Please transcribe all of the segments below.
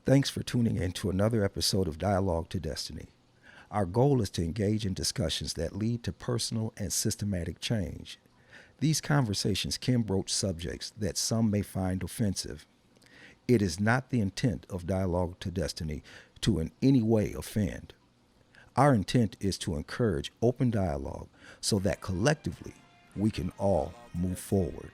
Thanks for tuning in to another episode of Dialogue to Destiny. Our goal is to engage in discussions that lead to personal and systematic change. These conversations can broach subjects that some may find offensive. It is not the intent of Dialogue to Destiny to in any way offend. Our intent is to encourage open dialogue so that collectively we can all move forward.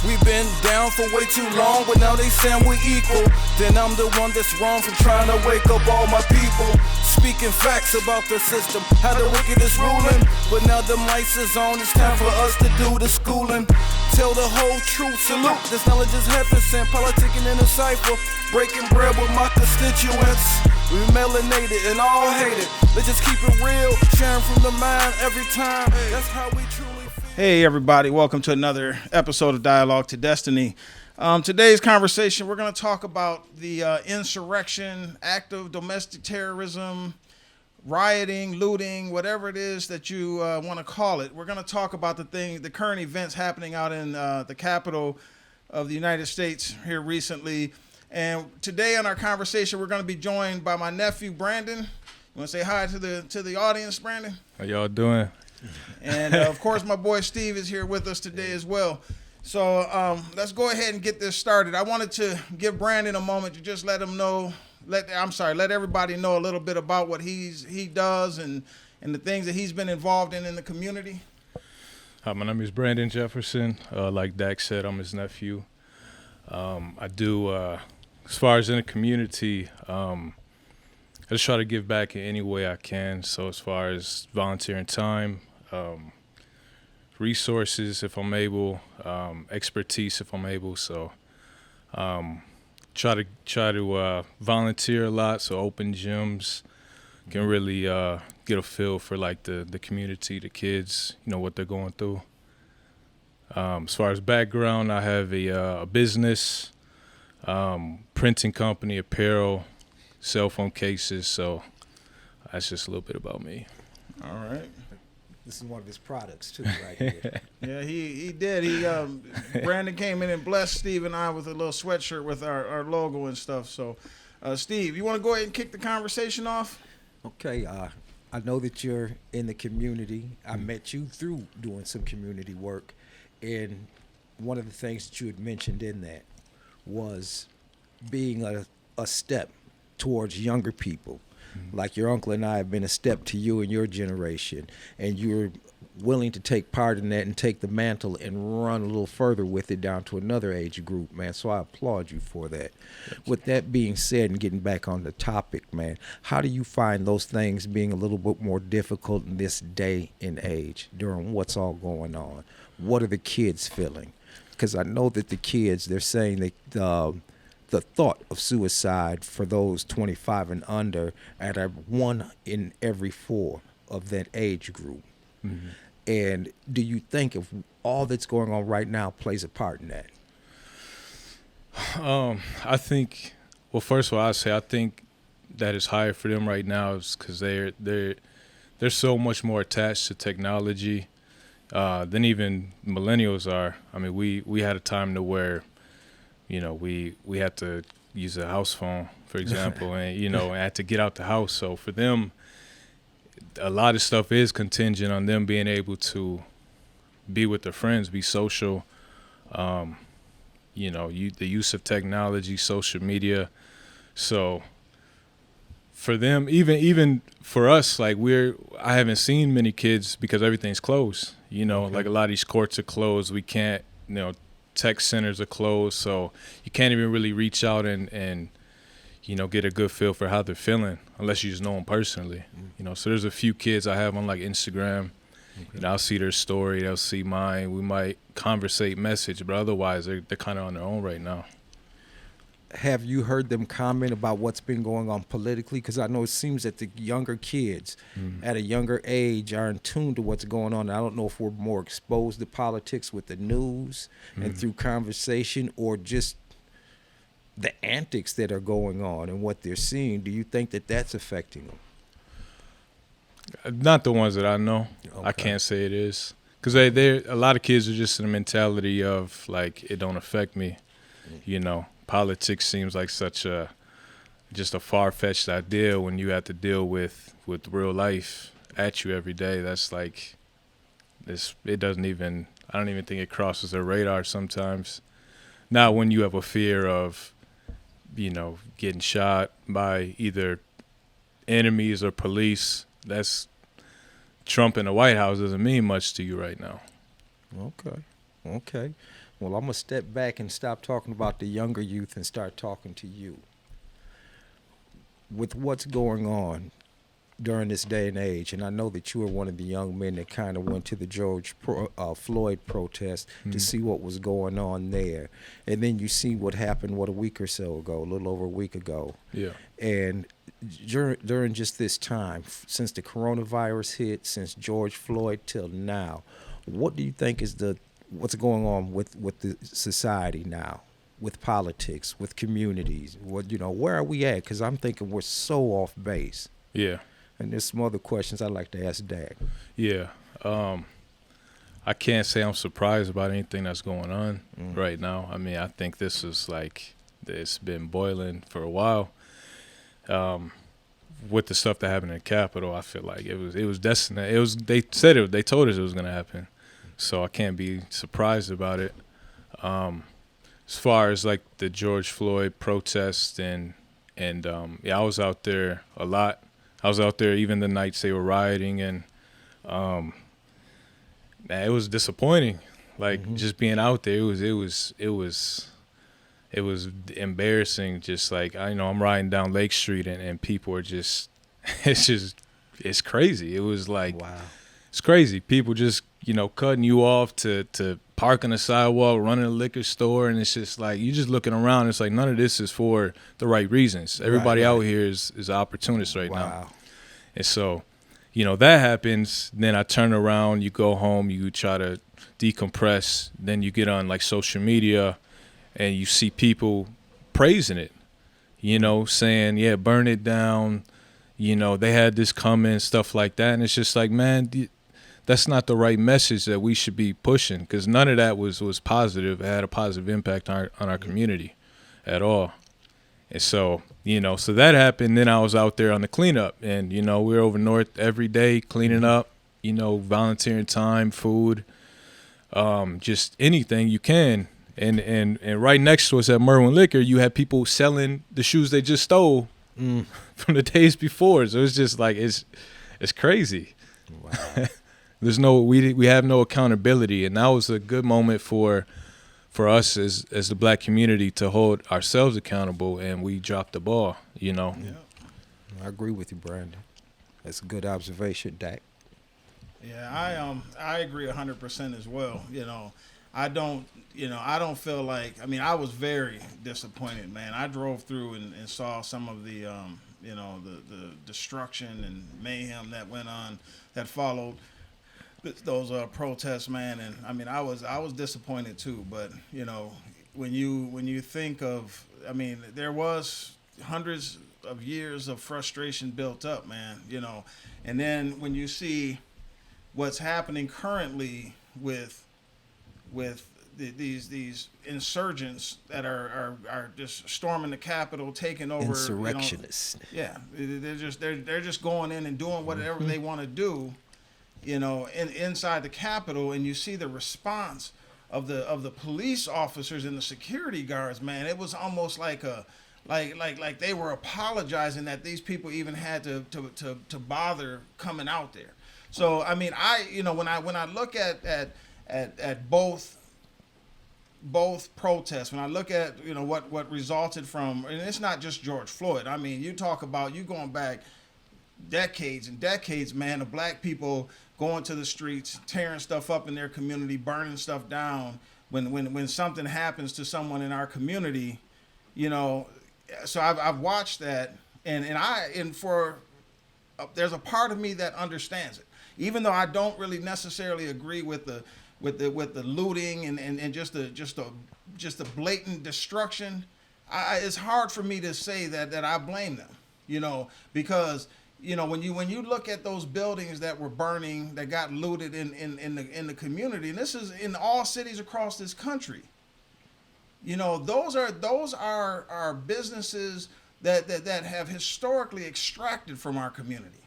We've been down for way too long, but now they saying we're equal. Then I'm the one that's wrong for trying to wake up all my people. Speaking facts about the system, how the wicked is ruling. But now the lights is on, it's time for us to do the schooling. Tell the whole truth, salute, this knowledge is heaven sent. Politicking in a cipher, breaking bread with my constituents. We melanated and all hated. Let's just keep it real, sharing from the mind every time. That's how we truly feel. Hey everybody, welcome to another episode of Dialogue to Destiny. Today's conversation, we're going to talk about the insurrection, act of domestic terrorism, rioting, looting, whatever it is that you want to call it. We're going to talk about the current events happening out in the capital of the United States here recently. And today in our conversation, we're going to be joined by my nephew, Brandon. You want to say hi to the audience, Brandon? How y'all doing? And of course, my boy Steve is here with us today as well. So let's go ahead and get this started. I wanted to give Brandon a moment to just let everybody know a little bit about what he does and the things that he's been involved in the community. Hi, my name is Brandon Jefferson. Like Dack said, I'm his nephew. I do, as far as in the community, I just try to give back in any way I can. So as far as volunteering time, resources if I'm able, expertise if I'm able. So try to volunteer a lot. So open gyms can really get a feel for like the community, the kids, what they're going through. As far as background, I have a business, printing company, apparel, cell phone cases. So that's just a little bit about me. All right. This is one of his products too, right here. Yeah, he did. Brandon came in and blessed Steve and I with a little sweatshirt with our logo and stuff. So, Steve, you want to go ahead and kick the conversation off? Okay, I know that you're in the community. I met you through doing some community work, and one of the things that you had mentioned in that was being a step towards younger people. Like your uncle and I have been a step to you and your generation, and you're willing to take part in that and take the mantle and run a little further with it down to another age group, man. So I applaud you for that. With that being said, and getting back on the topic, man, how do you find those things being a little bit more difficult in this day and age during what's all going on? What are the kids feeling? Because I know that the kids, they're saying that the thought of suicide for those 25 and under at 1 in every 4 of that age group. Mm-hmm. And do you think if all that's going on right now plays a part in that? I think, well, first of all, I think that is higher for them right now is because they're so much more attached to technology than even millennials are. I mean, we had a time to where we had to use a house phone, for example, and, had to get out the house. So for them, a lot of stuff is contingent on them being able to be with their friends, be social, the use of technology, social media. So for them, even for us, like I haven't seen many kids because everything's closed, okay. Like a lot of these courts are closed. We can't, tech centers are closed, so you can't even really reach out and get a good feel for how they're feeling unless you just know them personally. So there's a few kids I have on like Instagram. Okay. I'll see their story, they'll see mine. We might conversate, message, but otherwise they're kind of on their own right now. Have you heard them comment about what's been going on politically? Because I know it seems that the younger kids at a younger age are in tune to what's going on. I don't know if we're more exposed to politics with the news and through conversation or just the antics that are going on and what they're seeing. Do you think that that's affecting them? Not the ones that I know. Okay. I can't say it is Because they a lot of kids are just in the mentality of like it don't affect me. You know, politics seems like such a just a far-fetched idea when you have to deal with real life at you every day. That's like this. It doesn't even. I don't even think it crosses their radar sometimes. Not when you have a fear of, you know, getting shot by either enemies or police. That's Trump in the White House doesn't mean much to you right now. Okay. Well, I'm going to step back and stop talking about the younger youth and start talking to you. With what's going on during this day and age, and I know that you were one of the young men that kind of went to the Floyd protest to see what was going on there. And then you see what happened, a week or so ago, a little over a week ago. Yeah. And during just this time, since the coronavirus hit, since George Floyd till now, what do you think is what's going on with the society now, with politics, with communities? Where are we at? Because I'm thinking we're so off base. Yeah. And there's some other questions I'd like to ask Dack. Yeah. I can't say I'm surprised about anything that's going on right now. I mean, I think this is like, it's been boiling for a while. With the stuff that happened in the Capitol, I feel like it was destined. They told us it was going to happen. So I can't be surprised about it. As far as like the George Floyd protest and I was out there a lot. I was out there even the nights they were rioting, and man, it was disappointing. Like just being out there, it was embarrassing. Just like I'm riding down Lake Street and people are just it's crazy. It was like, wow, it's crazy. People just cutting you off to park on the sidewalk, running a liquor store, and it's just like you're just looking around. It's like none of this is for the right reasons. Everybody out here is an opportunist right now. And so, that happens. Then I turn around, you go home, you try to decompress. Then you get on like social media, and you see people praising it. Saying, yeah, burn it down. They had this coming, stuff like that. And it's just like, man, that's not the right message that we should be pushing, because none of that was positive. It had a positive impact on our community at all. And so, so that happened. Then I was out there on the cleanup, and, we're over north every day cleaning up, volunteering time, food, just anything you can. And right next to us at Merwin Liquor, you had people selling the shoes they just stole from the days before. So it's just like, it's crazy. Wow. We have no accountability, and that was a good moment for us as the black community to hold ourselves accountable, and we dropped the ball. Yeah. I agree with you, Brandon. That's a good observation, Dack. Yeah, I agree 100% as well. I don't feel like, I was very disappointed, man. I drove through and saw some of the the destruction and mayhem that followed those protests, man. And I was disappointed too. But when you think of, there was hundreds of years of frustration built up, man. And then when you see what's happening currently with these insurgents that are just storming the Capitol, taking over. Insurrectionists. They're just going in and doing whatever they want to do, inside the Capitol, and you see the response of the police officers and the security guards. Man, it was almost like like they were apologizing that these people even had to bother coming out there. So when I look at both protests, when I look at what resulted from, and it's not just George Floyd. You talk about you going back decades and decades, man, of black people going to the streets, tearing stuff up in their community, burning stuff down. When something happens to someone in our community, so I've watched that, and there's a part of me that understands it, even though I don't really necessarily agree with the looting and just the blatant destruction. It's hard for me to say that I blame them, because when you look at those buildings that were burning, that got looted in the community, and this is in all cities across this country. Those are businesses that have historically extracted from our community.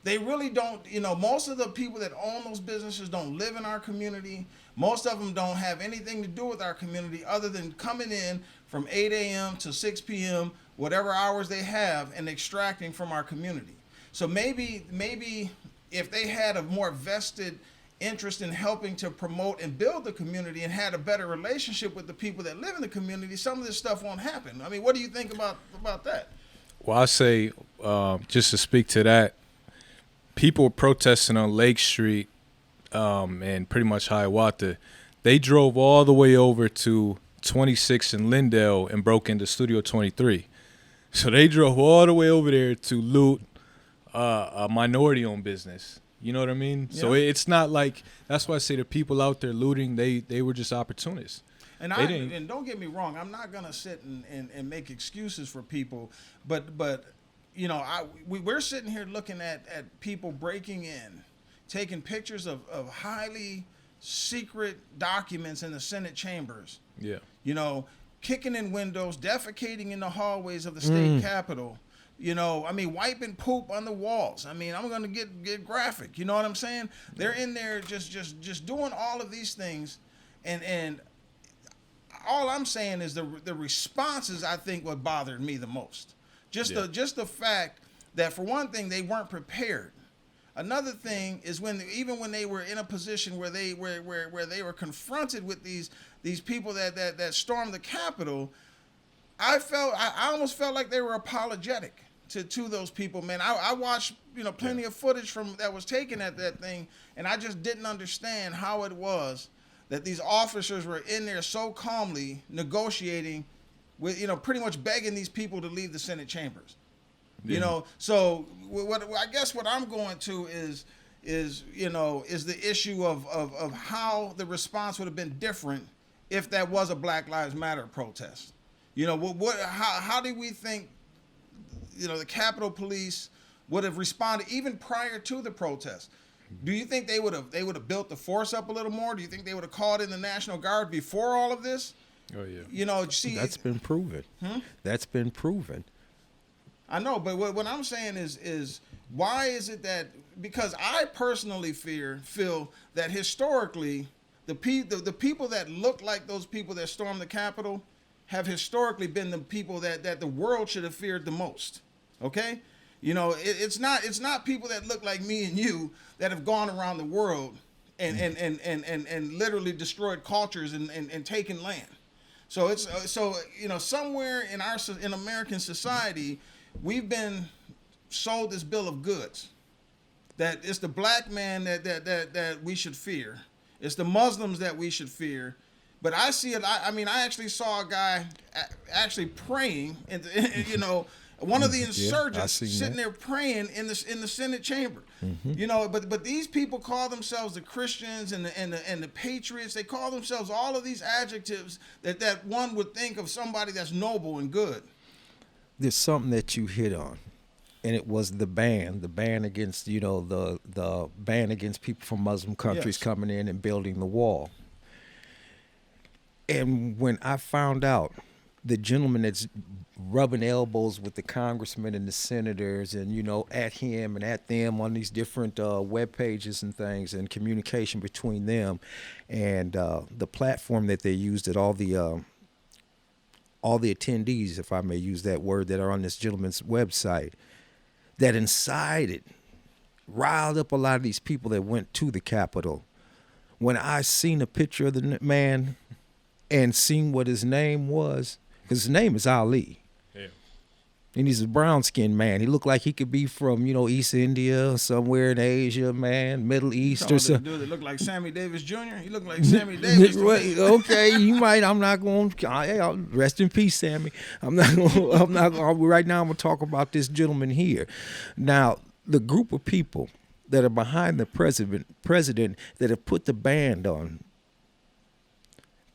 They really don't. Most of the people that own those businesses don't live in our community. Most of them don't have anything to do with our community other than coming in from 8 a.m. to 6 p.m., whatever hours they have, and extracting from our community. So maybe if they had a more vested interest in helping to promote and build the community and had a better relationship with the people that live in the community, some of this stuff won't happen. I mean, what do you think about that? Well, I say, just to speak to that, people protesting on Lake Street and pretty much Hiawatha, they drove all the way over to 26 in Lindale and broke into Studio 23. So they drove all the way over there to loot a minority-owned business. You know what I mean? Yeah. So it's not like, that's why I say the people out there looting, they were just opportunists. And don't get me wrong, I'm not gonna sit and make excuses for people, but we're sitting here looking at people breaking in, taking pictures of highly secret documents in the Senate chambers. Yeah. Kicking in windows, defecating in the hallways of the state capitol. Wiping poop on the walls. I'm gonna get graphic. You know what I'm saying? They're in there just doing all of these things, and all I'm saying is the responses, I think, what bothered me the most. Just the fact that, for one thing, they weren't prepared. Another thing is when they were in a position where they were confronted with these people that stormed the Capitol, I almost felt like they were apologetic to those people, man. I watched plenty of footage that was taken at that thing, and I just didn't understand how it was that these officers were in there so calmly negotiating with, pretty much begging these people to leave the Senate chambers. Yeah. So I guess what I'm going to is the issue of how the response would have been different if that was a Black Lives Matter protest. How do we think the Capitol Police would have responded even prior to the protest? Do you think they would have built the force up a little more? Do you think they would have called in the National Guard before all of this? Oh yeah. That's been proven. That's been proven. I know, but what I'm saying is why is it that, because I personally feel that historically the people that look like those people that stormed the Capitol have historically been the people that the world should have feared the most. Okay? It's not people that look like me and you that have gone around the world and literally destroyed cultures and taken land. So it's somewhere in American society, we've been sold this bill of goods that it's the black man that we should fear. It's the Muslims that we should fear. But I see it. I actually saw a guy actually praying, and one of the insurgents sitting there praying in the Senate chamber. But these people call themselves the Christians and the patriots. They call themselves all of these adjectives that one would think of somebody that's noble and good. There's something that you hit on, and it was the ban against the ban against people from Muslim countries coming in and building the wall. And when I found out the gentleman that's rubbing elbows with the congressmen and the senators and, at him and at them on these different web pages and things and communication between them and the platform that they used at all the attendees, if I may use that word, that are on this gentleman's website, that riled up a lot of these people that went to the Capitol. When I seen a picture of the man and seen what his name was, because his name is Ali. Yeah. And he's a brown-skinned man. He looked like he could be from, East India, somewhere in Asia, man, Middle East or something. Dude that look like Sammy Davis Jr.? He look like Sammy Davis. Okay, you might. I'm not going to. Rest in peace, Sammy. I'm not going. Right now, I'm going to talk about this gentleman here. Now, the group of people that are behind the president that have put the ban on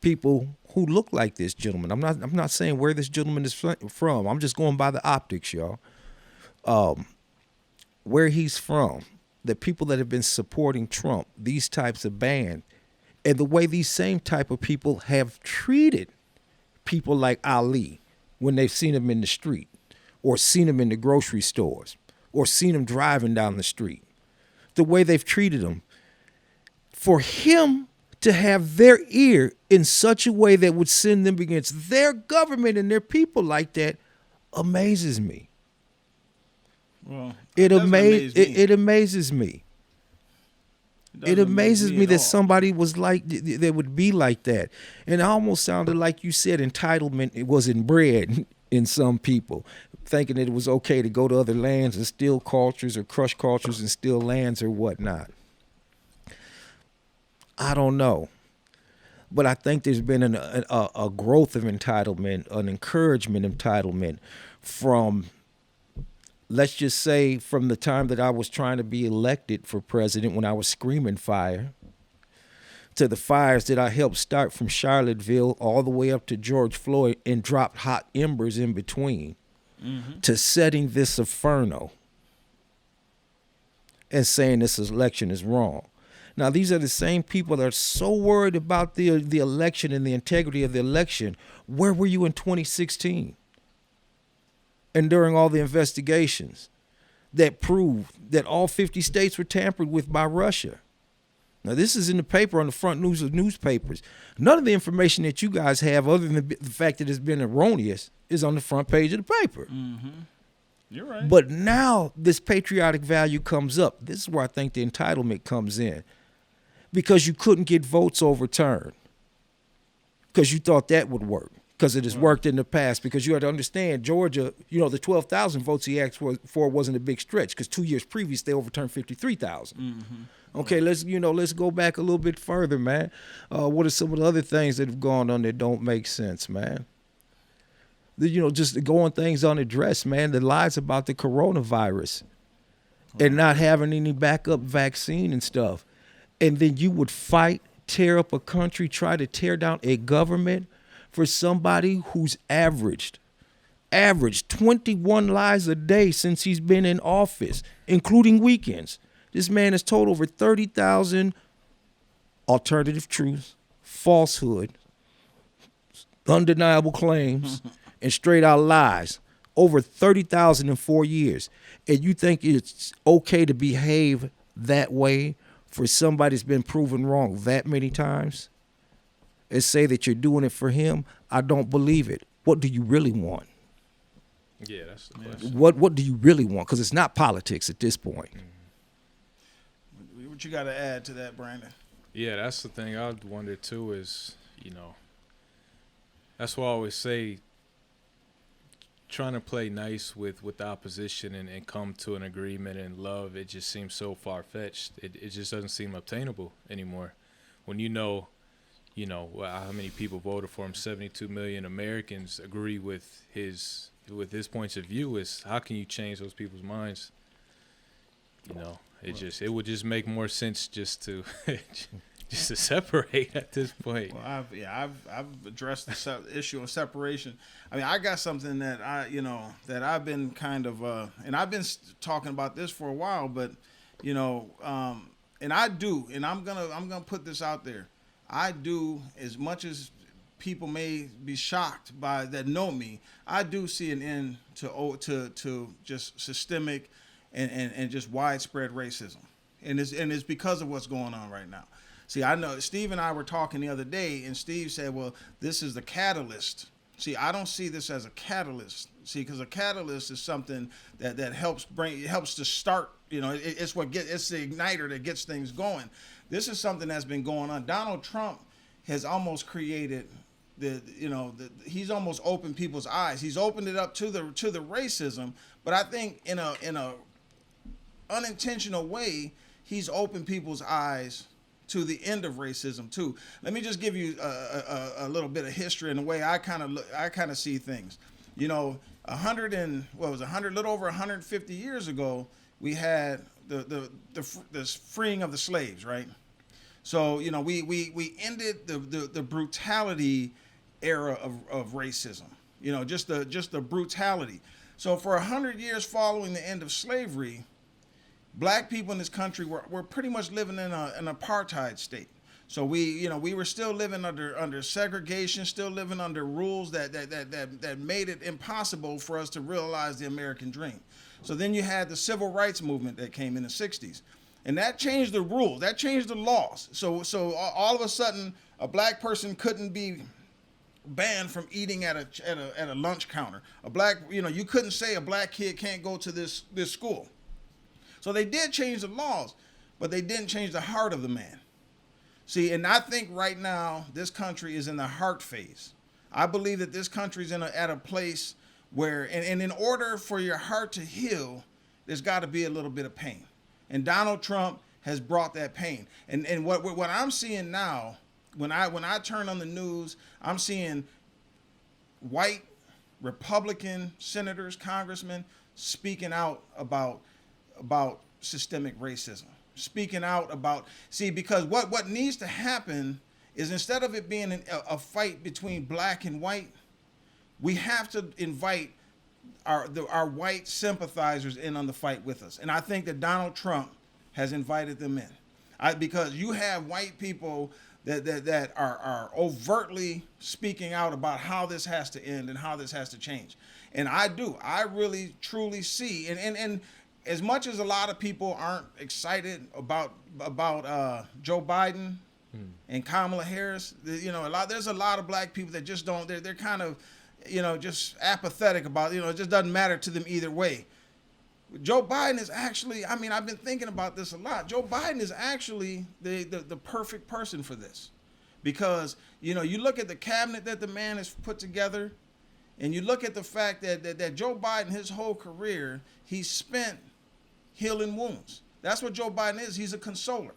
people who look like this gentleman. I'm not saying where this gentleman is from. I'm just going by the optics, y'all. where he's from, the people that have been supporting Trump, these types of bands, and the way these same type of people have treated people like Ali when they've seen him in the street or seen him in the grocery stores or seen him driving down the street, the way they've treated him, for him to have their ear in such a way that would send them against their government and their people like that amazes me. Well, It amazes me. It amazes me that somebody was like, that would be like that. And it almost sounded like you said entitlement, it was inbred in some people, thinking that it was okay to go to other lands and steal cultures or crush cultures and steal lands or whatnot. I don't know. But I think there's been a growth of entitlement, an encouragement of entitlement from, let's just say, from the time that I was trying to be elected for president when I was screaming fire, to the fires that I helped start from Charlottesville all the way up to George Floyd and dropped hot embers in between, to setting this inferno and saying this election is wrong. Now, these are the same people that are so worried about the election and the integrity of the election. Where were you in 2016? And during all the investigations that proved that all 50 states were tampered with by Russia. Now, this is in the paper, on the front news of newspapers. None of the information that you guys have, other than the fact that it's been erroneous, is on the front page of the paper. You're right. But now this patriotic value comes up. This is where I think the entitlement comes in. Because you couldn't get votes overturned. Because you thought that would work. Because it has worked in the past. Because you had to understand, Georgia, the 12,000 votes he asked for wasn't a big stretch. Because 2 years previous, they overturned 53,000. Okay, let's go back a little bit further, man. What are some of the other things that have gone on that don't make sense, man? Just going things unaddressed, man. The lies about the coronavirus and not having any backup vaccine and stuff. And then you would fight, tear up a country, try to tear down a government for somebody who's averaged 21 lies a day since he's been in office, including weekends. This man has told over 30,000 alternative truths, falsehood, undeniable claims, and straight out lies. Over 30,000 in 4 years. And you think it's okay to behave that way for somebody that's been proven wrong that many times and say that you're doing it for him? I don't believe it. What do you really want? Yeah, that's the question. What do you really want? Because it's not politics at this point. What you got to add to that, Brandon? Yeah, that's the thing I wonder too is, that's why I always say trying to play nice with the opposition and come to an agreement and love, it just seems so far-fetched. It just doesn't seem obtainable anymore. When how many people voted for him, 72 million Americans agree with his points of view, is how can you change those people's minds? It would just make more sense just to just to separate at this point. Well, I've addressed the issue of separation. I mean, I got something that I've been kind of and I've been talking about this for a while, but and I do, and I'm gonna put this out there. I do, as much as people may be shocked by that know me, I do see an end to just systemic and just widespread racism, and it's because of what's going on right now. See, I know Steve and I were talking the other day, and Steve said, well, this is the catalyst. See, I don't see this as a catalyst. See, because a catalyst is something that helps to start. It's the igniter that gets things going. This is something that's been going on. Donald Trump has almost created he's almost opened people's eyes. He's opened it up to the racism, but I think in a unintentional way, he's opened people's eyes to the end of racism too. Let me just give you a little bit of history and the way I kind of see things. A little over 150 years ago, we had the freeing of the slaves, right? So we ended the brutality era of racism. Just the brutality. So for 100 years following the end of slavery, black people in this country were pretty much living in an apartheid state. So we were still living under segregation, still living under rules that made it impossible for us to realize the American dream. So then you had the civil rights movement that came in the 60s. And that changed the rules, that changed the laws. So all of a sudden, a black person couldn't be banned from eating at a lunch counter. You couldn't say a black kid can't go to this school. So they did change the laws, but they didn't change the heart of the man. See, and I think right now this country is in the heart phase. I believe that this country is at a place where, and in order for your heart to heal, there's got to be a little bit of pain. And Donald Trump has brought that pain. And what I'm seeing now, when I turn on the news, I'm seeing white Republican senators, congressmen speaking out about systemic racism. Speaking out about, because what needs to happen is, instead of it being a fight between black and white, we have to invite our white sympathizers in on the fight with us. And I think that Donald Trump has invited them in. Because you have white people that are overtly speaking out about how this has to end and how this has to change. And I really truly see, and as much as a lot of people aren't excited about Joe Biden and Kamala Harris, there's a lot of black people that just don't. They're kind of, just apathetic about. It just doesn't matter to them either way. Joe Biden is actually. I've been thinking about this a lot. Joe Biden is actually the perfect person for this, because you look at the cabinet that the man has put together, and you look at the fact that Joe Biden, his whole career, he spent healing wounds. That's what Joe Biden is. He's a consoler.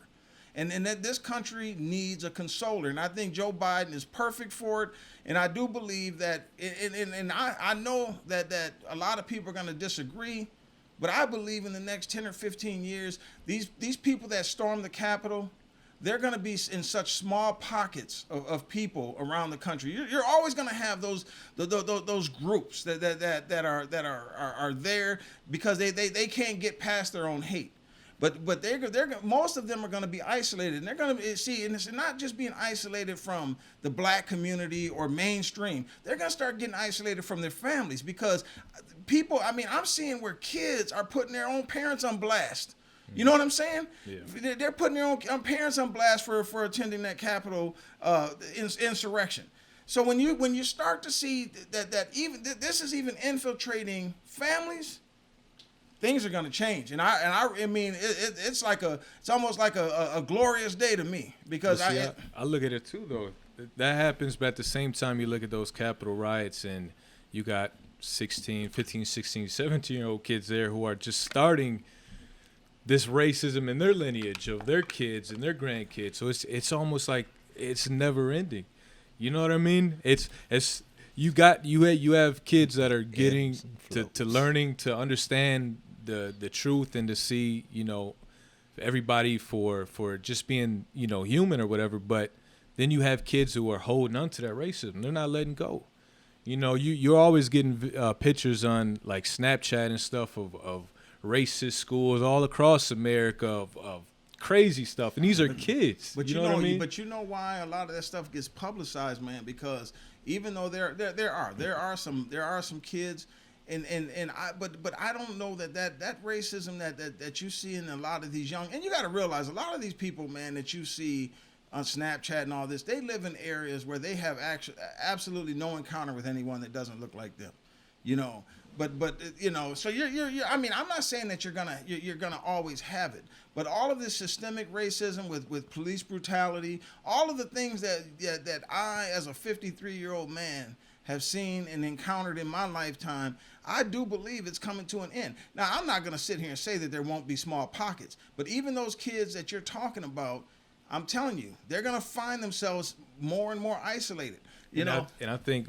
And that this country needs a consoler. And I think Joe Biden is perfect for it. And I do believe that, and I know that a lot of people are going to disagree, but I believe in the next 10 or 15 years, these people that storm the Capitol, they're going to be in such small pockets of people around the country. You're always going to have those groups that are there because they can't get past their own hate. But they're most of them are going to be isolated, and they're going to see. And it's not just being isolated from the black community or mainstream. They're going to start getting isolated from their families, because people. I'm seeing where kids are putting their own parents on blast. You know what I'm saying? Yeah. They're putting their own parents on blast for attending that Capitol insurrection. So when you start to see that even this is even infiltrating families, things are going to change. And it's almost like a glorious day to me, because I look at it too, though. That happens, but at the same time, you look at those Capitol riots, and you got 15, 16, 17-year-old kids there who are just starting this racism in their lineage of their kids and their grandkids. So it's almost like it's never ending. You know what I mean? It's you have kids that are getting to learning to understand the truth, and to see everybody for just being human or whatever. But then you have kids who are holding on to that racism. They're not letting go. You're always getting pictures on like Snapchat and stuff of racist schools all across America of crazy stuff, and these are kids. But you know what I mean? But you know why a lot of that stuff gets publicized, man? Because even though there are some kids, but I don't know that racism that you see in a lot of these young, and you got to realize a lot of these people, man, that you see on Snapchat and all this, they live in areas where they have absolutely no encounter with anyone that doesn't look like them. But so you're I'm not saying that you're gonna always have it, but all of this systemic racism with police brutality, all of the things that I, as a 53-year-old man, have seen and encountered in my lifetime, I do believe it's coming to an end. Now, I'm not gonna sit here and say that there won't be small pockets, but even those kids that you're talking about, I'm telling you, they're gonna find themselves more and more isolated. And I think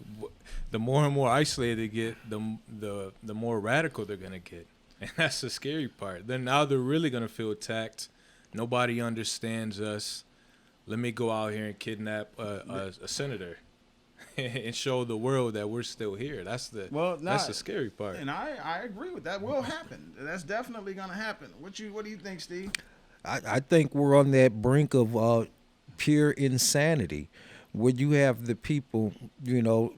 the more and more isolated they get, the more radical they're gonna get, and that's the scary part. Then now they're really gonna feel attacked. Nobody understands us. Let me go out here and kidnap a senator. and show the world that we're still here. That's the scary part. And I agree with that. Will happen. That's definitely gonna happen. What do you think, Steve? I think we're on that brink of pure insanity, where you have the people, the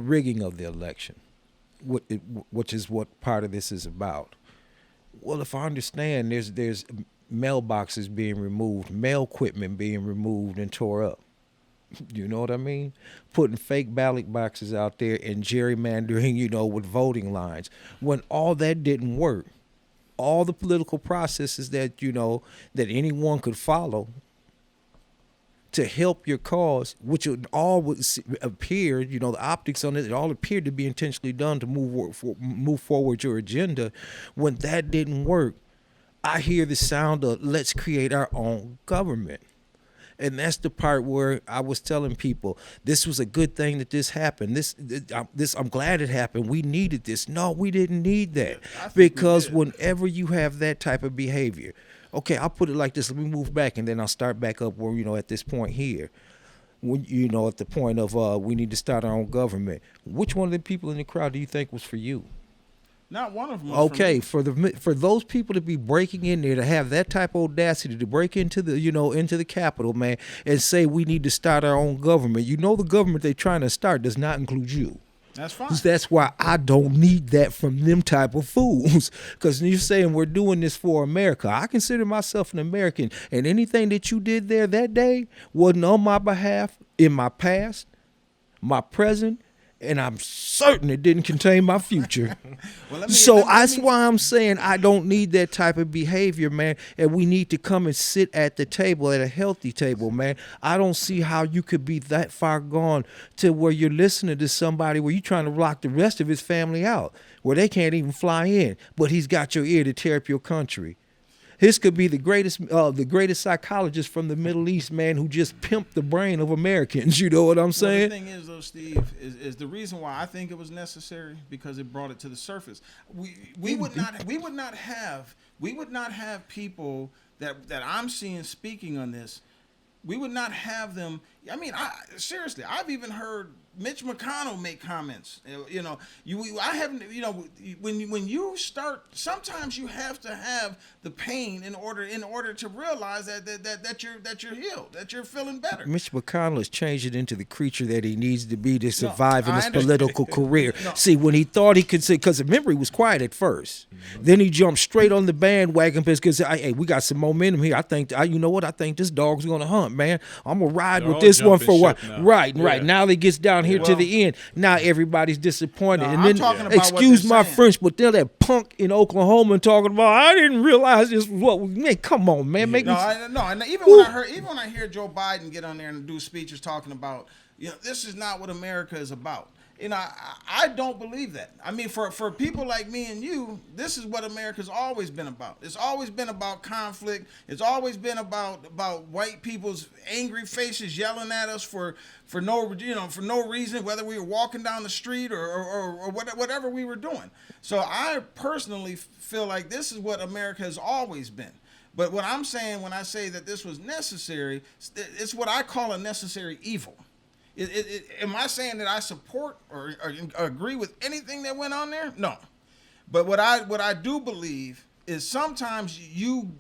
rigging of the election, which is what part of this is about. Well, if I understand, there's mailboxes being removed, mail equipment being removed and tore up. You know what I mean? Putting fake ballot boxes out there and gerrymandering, with voting lines. When all that didn't work, all the political processes that, that anyone could follow to help your cause, which would appear, the optics on it all appeared to be intentionally done to move forward your agenda. When that didn't work, I hear the sound of let's create our own government. And that's the part where I was telling people, this was a good thing that this happened. This I'm glad it happened. We needed this. No, we didn't need that. Because whenever you have that type of behavior, okay, I'll put it like this. Let me move back, and then I'll start back up where, at this point here. When, at the point of we need to start our own government. Which one of the people in the crowd do you think was for you? Not one of them. Okay, for those people to be breaking in there, to have that type of audacity to break into the into the Capitol, man, and say we need to start our own government. The government they're trying to start does not include you. That's fine. That's why I don't need that from them type of fools. Because you're saying we're doing this for America. I consider myself an American, and anything that you did there that day wasn't on my behalf in my past, my present, and I'm certain it didn't contain my future. That's why I'm saying I don't need that type of behavior, man. And we need to come and sit at the table, at a healthy table, man. I don't see how you could be that far gone to where you're listening to somebody where you're trying to lock the rest of his family out, where they can't even fly in, but he's got your ear to tear up your country. His could be the greatest psychologist from the Middle East, man, who just pimped the brain of Americans. You know what I'm saying? The thing is, though, Steve, is the reason why I think it was necessary because it brought it to the surface. We would not have people that I'm seeing speaking on this. We would not have them. I mean, seriously, I've even heard Mitch McConnell make comments. I haven't. When you start, sometimes you have to have the pain in order to realize that you're healed, that you're feeling better. Mitch McConnell has changed it into the creature that he needs to be to survive in his political career. No. See, when he thought he could say, because remember he was quiet at first, then he jumped straight on the bandwagon because hey, we got some momentum here. I think I think this dog's gonna hunt, man. I'm gonna ride with this one for a while. Right. Now that gets down here to the end. Now everybody's disappointed. No, and then, excuse my French, but they're that punk in Oklahoma talking about, I didn't realize this was what we made. Come on, man. Even when I hear Joe Biden get on there and do speeches talking about, this is not what America is about. I don't believe that. I mean, for people like me and you, this is what America's always been about. It's always been about conflict. It's always been about white people's angry faces yelling at us for no reason, whether we were walking down the street or whatever we were doing. So I personally feel like this is what America has always been. But what I'm saying when I say that this was necessary, it's what I call a necessary evil. Am I saying that I support or agree with anything that went on there? No. But what I do believe is sometimes you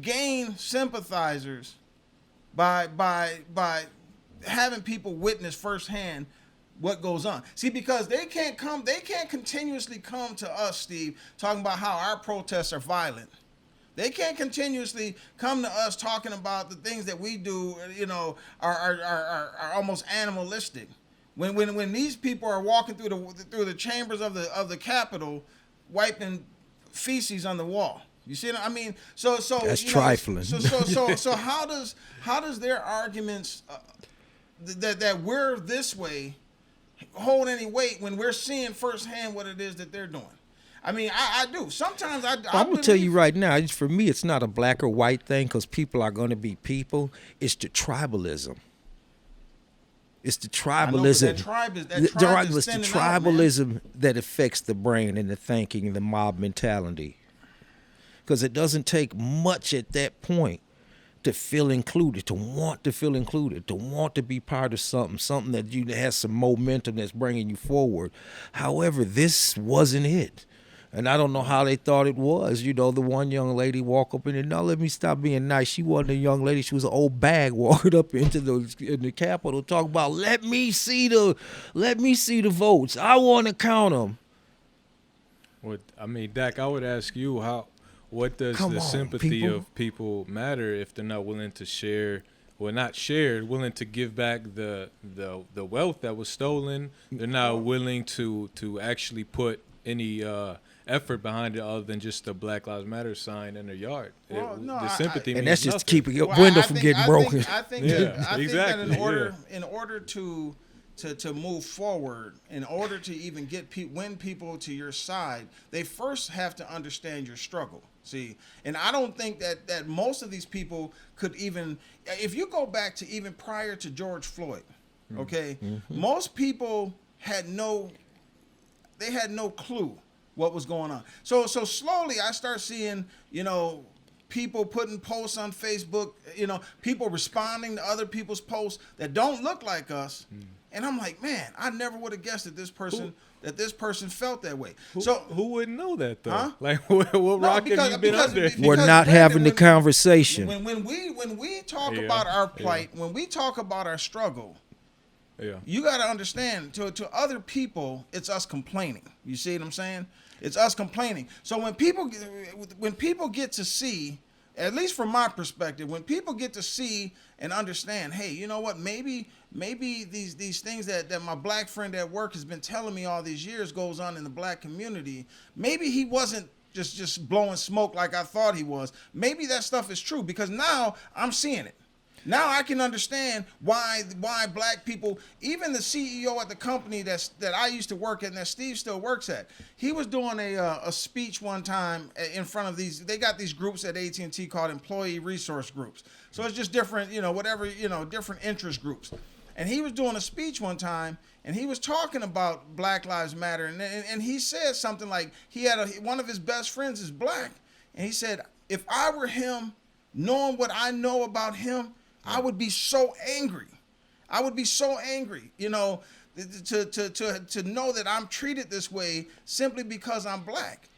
gain sympathizers by having people witness firsthand what goes on. See, because they can't continuously come to us, Steve, talking about how our protests are violent. They can't continuously come to us talking about the things that we do, are almost animalistic. When these people are walking through the chambers of the Capitol, wiping feces on the wall. You see what I mean? So that's trifling. So how does their arguments that we're this way hold any weight when we're seeing firsthand what it is that they're doing? I mean, I do. Sometimes I'm going to tell you right now, for me, it's not a black or white thing because people are going to be people. It's the tribalism. It's the tribalism. It's the tribalism that affects the brain and the thinking and the mob mentality. Because it doesn't take much at that point to feel included, to want to feel included, to want to be part of something that has some momentum that's bringing you forward. However, this wasn't it. And I don't know how they thought it was. You know, the one young lady walk up in there, no, let me stop being nice. She wasn't a young lady. She was an old bag walking up in the Capitol talking about, let me see the votes. I want to count them. Dack, I would ask you, what does the sympathy of people matter if they're not willing to share, well, not shared, willing to give back the wealth that was stolen? They're not willing to actually put any effort behind it other than just the Black Lives Matter sign in their yard. Well, The sympathy and means that's just nothing. keeping your window from getting broken. I think exactly, that in order to move forward, in order to even win people to your side, they first have to understand your struggle. See, and I don't think that most of these people could even, if you go back to even prior to George Floyd, okay, most people had no clue what was going on. So slowly I start seeing, people putting posts on Facebook, people responding to other people's posts that don't look like us. And I'm like, man, I never would have guessed that this person felt that way. Who wouldn't know that though? Huh? Like what rock have you been under? We're not having the conversation. When we talk about our plight, when we talk about our struggle, you got to understand, to other people, it's us complaining. You see what I'm saying? It's us complaining. So when people get to see, at least from my perspective, when people get to see and understand, hey, you know what? Maybe these things that my black friend at work has been telling me all these years goes on in the black community. Maybe he wasn't just blowing smoke like I thought he was. Maybe that stuff is true, because now I'm seeing it. Now I can understand why black people, even the CEO at the company that I used to work at and that Steve still works at, he was doing a speech one time in front of they got these groups at AT&T called employee resource groups. So it's just different, different interest groups. And he was doing a speech one time, and he was talking about Black Lives Matter, and he said something like he had one of his best friends is black, and he said, if I were him, knowing what I know about him, I would be so angry. I would be so angry, to know that I'm treated this way simply because I'm black,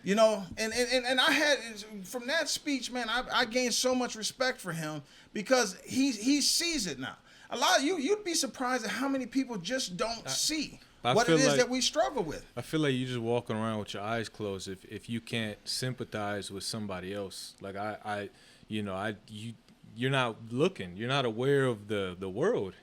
and I had, from that speech, man, I gained so much respect for him because he sees it now. A lot of you'd be surprised at how many people just don't see what it is that we struggle with. I feel like you just walking around with your eyes closed if you can't sympathize with somebody else. Like you're not looking. You're not aware of the world.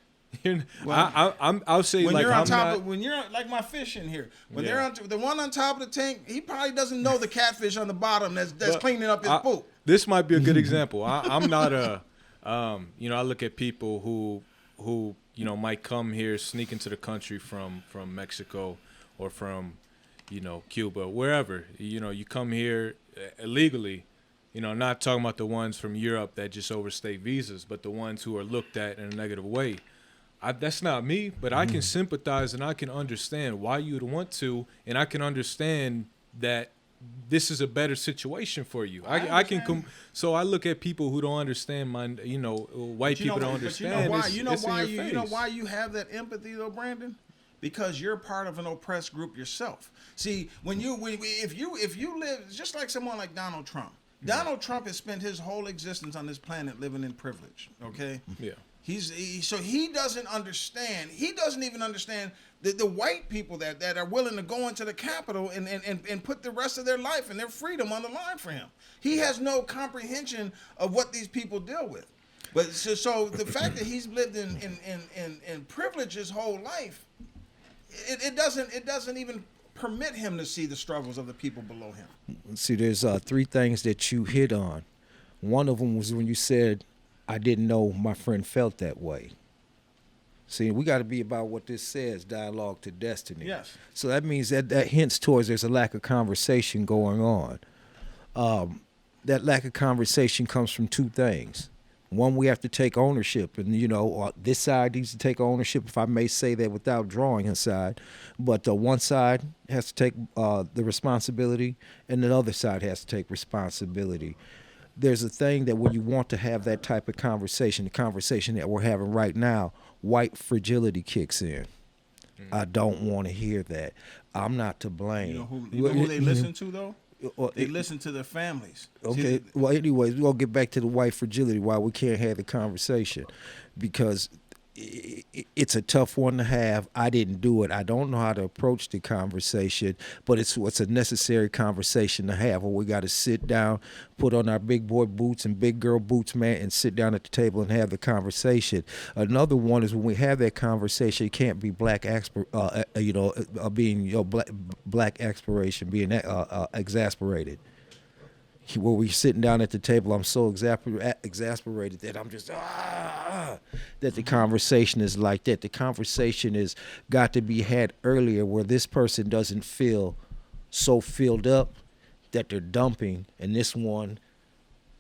I'll say, when like, you're on top of, when you're like my fish in here, when they're on the one on top of the tank, he probably doesn't know the catfish on the bottom that's cleaning up his poop. This might be a good example. I'm not I look at people who might come here, sneak into the country from Mexico or from Cuba, wherever. You come here illegally. Not talking about the ones from Europe that just overstay visas, but the ones who are looked at in a negative way. That's not me, but I can sympathize and I can understand why you would want to, and I can understand that this is a better situation for you. I can so I look at people who don't understand white people don't understand. You know why you have that empathy though, Brandon? Because you're part of an oppressed group yourself. See, if you live just like someone like Donald Trump. Donald Trump has spent his whole existence on this planet living in privilege. Okay. Yeah. So he doesn't understand. He doesn't even understand the white people that are willing to go into the Capitol and put the rest of their life and their freedom on the line for him. He has no comprehension of what these people deal with. But so the fact that he's lived in privilege his whole life, it doesn't even permit him to see the struggles of the people below him. See, there's three things that you hit on. One of them was when you said, I didn't know my friend felt that way. See, we got to be about what this says, dialogue to destiny. Yes. So that means that hints towards there's a lack of conversation going on. That lack of conversation comes from two things. One, we have to take ownership, and this side needs to take ownership, if I may say that without drawing aside. But one side has to take the responsibility, and the other side has to take responsibility. there's a thing that when you want to have that type of conversation, the conversation that we're having right now, white fragility kicks in. I don't want to hear that. I'm not to blame. You know who they listen to, though? They listen to their families. Okay. Well, anyways, we're going to get back to the white fragility, why we can't have the conversation. Because it's a tough one to have. I didn't do it. I don't know how to approach the conversation, but it's a necessary conversation to have, where we got to sit down, put on our big boy boots and big girl boots, man, and sit down at the table and have the conversation. Another one is when we have that conversation, it can't be black expiration, being exasperated. Where we sitting down at the table, I'm so exasperated that I'm just that the conversation is like that. The conversation is got to be had earlier, where this person doesn't feel so filled up that they're dumping, and this one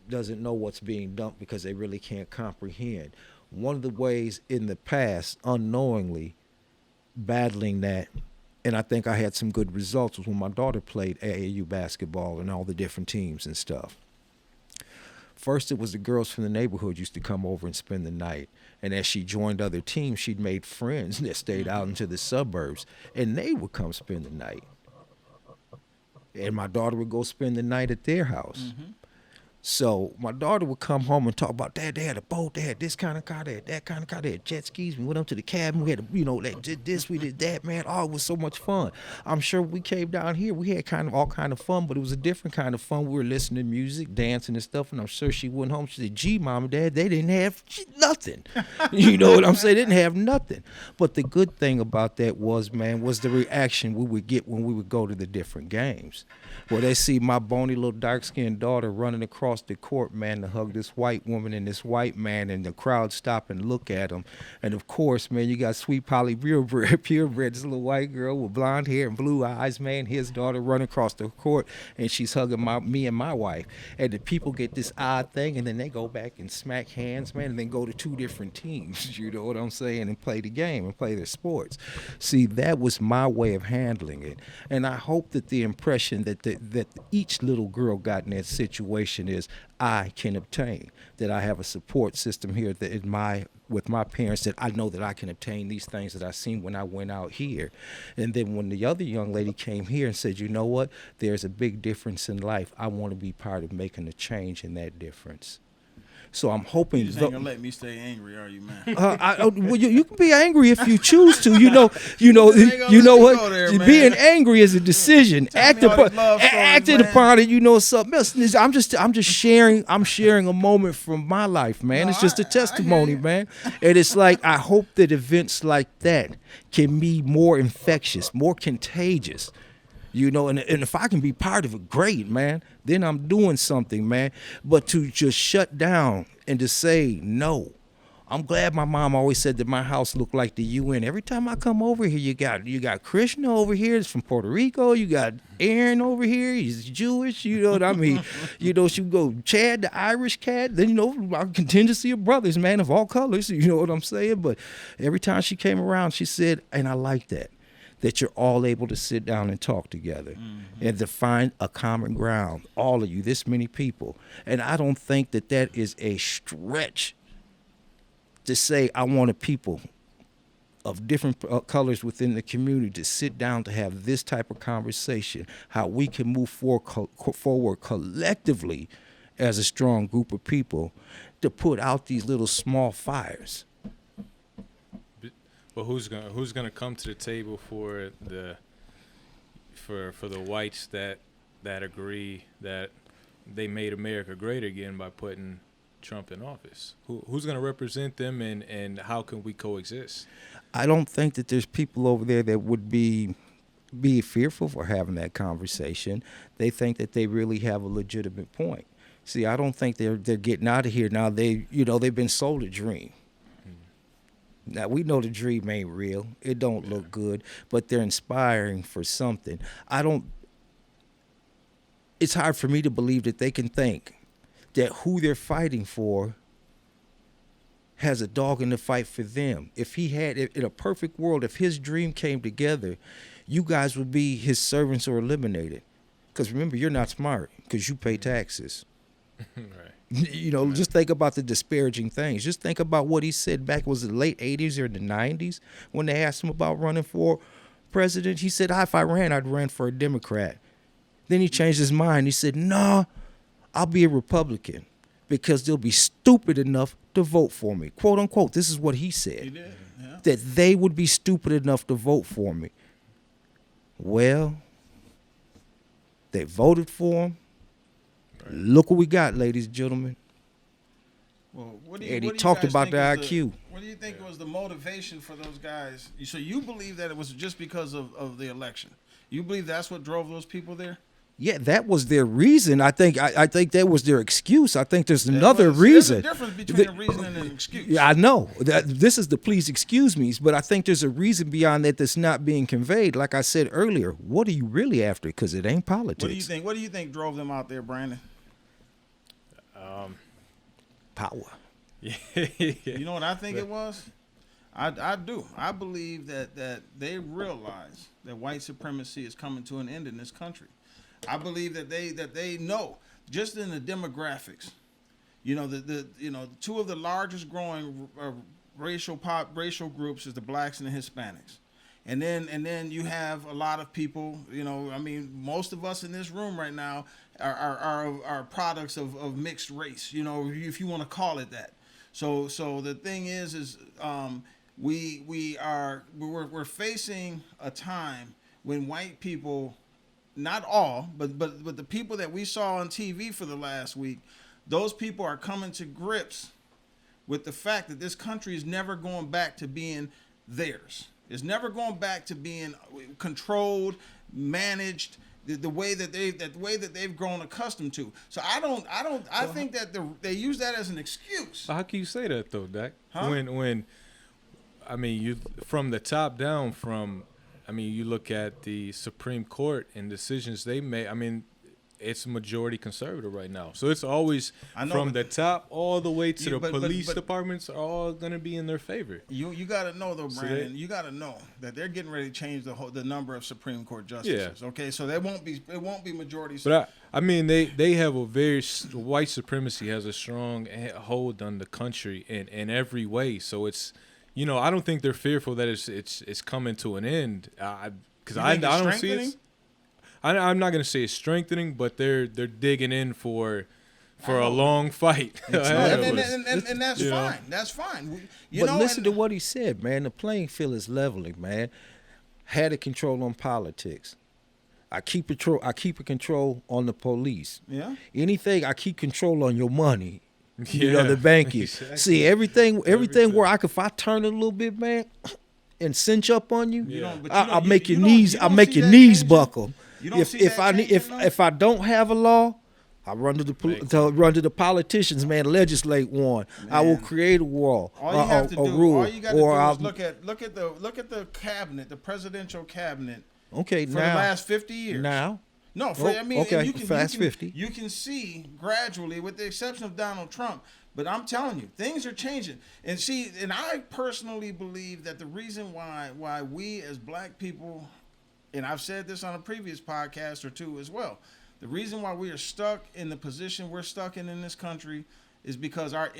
doesn't know what's being dumped because they really can't comprehend. One of the ways in the past, unknowingly battling that, and I think I had some good results, was when my daughter played AAU basketball and all the different teams and stuff. First, it was the girls from the neighborhood used to come over and spend the night. And as she joined other teams, she'd made friends that stayed out into the suburbs, and they would come spend the night. And my daughter would go spend the night at their house. Mm-hmm. So my daughter would come home and talk about, Dad, they had a boat, they had this kind of car, they had that kind of car, they had jet skis. We went up to the cabin, we had, they did this, we did that, man. Oh, it was so much fun. I'm sure we came down here, we had all kind of fun, but it was a different kind of fun. We were listening to music, dancing and stuff, and I'm sure she went home, she said, gee, Mom and Dad, they didn't have nothing. You know what I'm saying? They didn't have nothing. But the good thing about that was the reaction we would get when we would go to the different games. Well, they see my bony little dark-skinned daughter running across the court, man, to hug this white woman and this white man, and the crowd stop and look at them. And, of course, man, you got sweet Polly purebred, this little white girl with blonde hair and blue eyes, man, his daughter running across the court, and she's hugging me and my wife. And the people get this odd thing, and then they go back and smack hands, man, and then go to two different teams, you know what I'm saying, and play the game and play their sports. See, that was my way of handling it. And I hope that the impression that each little girl got in that situation is I can obtain, that I have a support system here that with my parents, that I know that I can obtain these things that I seen when I went out here. And then when the other young lady came here and said, you know what, there's a big difference in life, I want to be part of making a change in that difference. So I'm hoping. You just ain't gonna let me stay angry, are you, man? Well, you can be angry if you choose to. You know what? There, being angry is a decision. Acting upon it, something else. I'm just sharing. I'm sharing a moment from my life, man. It's just a testimony, man. And it's like I hope that events like that can be more infectious, more contagious. And if I can be part of it, great, man. Then I'm doing something, man. But to just shut down and to say no. I'm glad my mom always said that my house looked like the UN. Every time I come over here, you got Krishna over here. It's from Puerto Rico. You got Aaron over here. He's Jewish. You know what I mean? She go Chad, the Irish cat. Then, our contingency of brothers, man, of all colors. You know what I'm saying? But every time she came around, she said, and I like that you're all able to sit down and talk together and to find a common ground, all of you, this many people. And I don't think that is a stretch to say I wanted people of different colors within the community to sit down to have this type of conversation, how we can move forward collectively as a strong group of people to put out these little small fires. But who's gonna come to the table for the whites that agree that they made America great again by putting Trump in office? Who's gonna represent them, and how can we coexist? I don't think that there's people over there that would be fearful for having that conversation. They think that they really have a legitimate point. See, I don't think they're getting out of here now. They've been sold a dream. Now, we know the dream ain't real. It don't look good, but they're inspiring for something. It's hard for me to believe that they can think that who they're fighting for has a dog in the fight for them. If he had, in a perfect world, if his dream came together, you guys would be his servants or eliminated. Because remember, you're not smart because you pay taxes. Right. You know, just think about the disparaging things. Just think about what he said back, was it the late 80s or the 90s, when they asked him about running for president. He said, if I ran, I'd run for a Democrat. Then he changed his mind. He said, no, I'll be a Republican because they'll be stupid enough to vote for me. Quote unquote. This is what he said. He did, yeah. That they would be stupid enough to vote for me. Well, they voted for him. Right. Look what we got, ladies and gentlemen. Well, and he talked about the IQ. What do you think was the motivation for those guys? So you believe that it was just because of the election? You believe that's what drove those people there? Yeah, that was their reason. I think that was their excuse. I think there's another reason. There's a difference between a reason and an excuse. Yeah, I know. This is the please excuse me's, but I think there's a reason beyond that that's not being conveyed. Like I said earlier, what are you really after? Because it ain't politics. What do you think drove them out there, Brandon? Power. Yeah. You know what I think it was? I do. I believe that they realize that white supremacy is coming to an end in this country. I believe that they know, just in the demographics, you know, the two of the largest growing racial groups is the blacks and the Hispanics. And then you have a lot of people, you know, I mean, most of us in this room right now are products of mixed race, you know, if you want to call it that. So the thing is we're facing a time when white people, not all, but the people that we saw on TV for the last week, those people are coming to grips with the fact that this country is never going back to being theirs. It's never going back to being controlled, managed the way that they've grown accustomed to. So I think that they use that as an excuse. How can you say that though, Dack? Huh? When I mean, you from the top down, you look at the Supreme Court and decisions they made. I mean, it's majority conservative right now. So it's always from the top all the way to the police departments are all going to be in their favor. You got to know, though, Brandon, you got to know that they're getting ready to change the number of Supreme Court justices. Yeah. Okay, so it won't be majority. But I mean, they have a very white supremacy has a strong hold on the country in every way. So it's, you know, I don't think they're fearful that it's coming to an end. Because I don't see it. I'm not going to say it's strengthening, but they're digging in for a long fight. And that's fine. That's fine. But listen to what he said, man. The playing field is leveling, man. Had a control on politics. I keep a control on the police. Yeah. Anything, I keep control on your money. You know, the banking. Exactly. See, everything where if I turn it a little bit, man, and cinch up on you, I'll make your knees buckle. If I don't have a law, I run to the politicians, man. Legislate one. Man. I will create a wall, a rule. All you got to do is look at the cabinet, the presidential cabinet. Okay, for the last 50 years. Fast 50. You can see gradually, with the exception of Donald Trump. But I'm telling you, things are changing. And I personally believe that the reason why we as black people, and I've said this on a previous podcast or two as well, the reason why we are stuck in the position we're stuck in this country is because our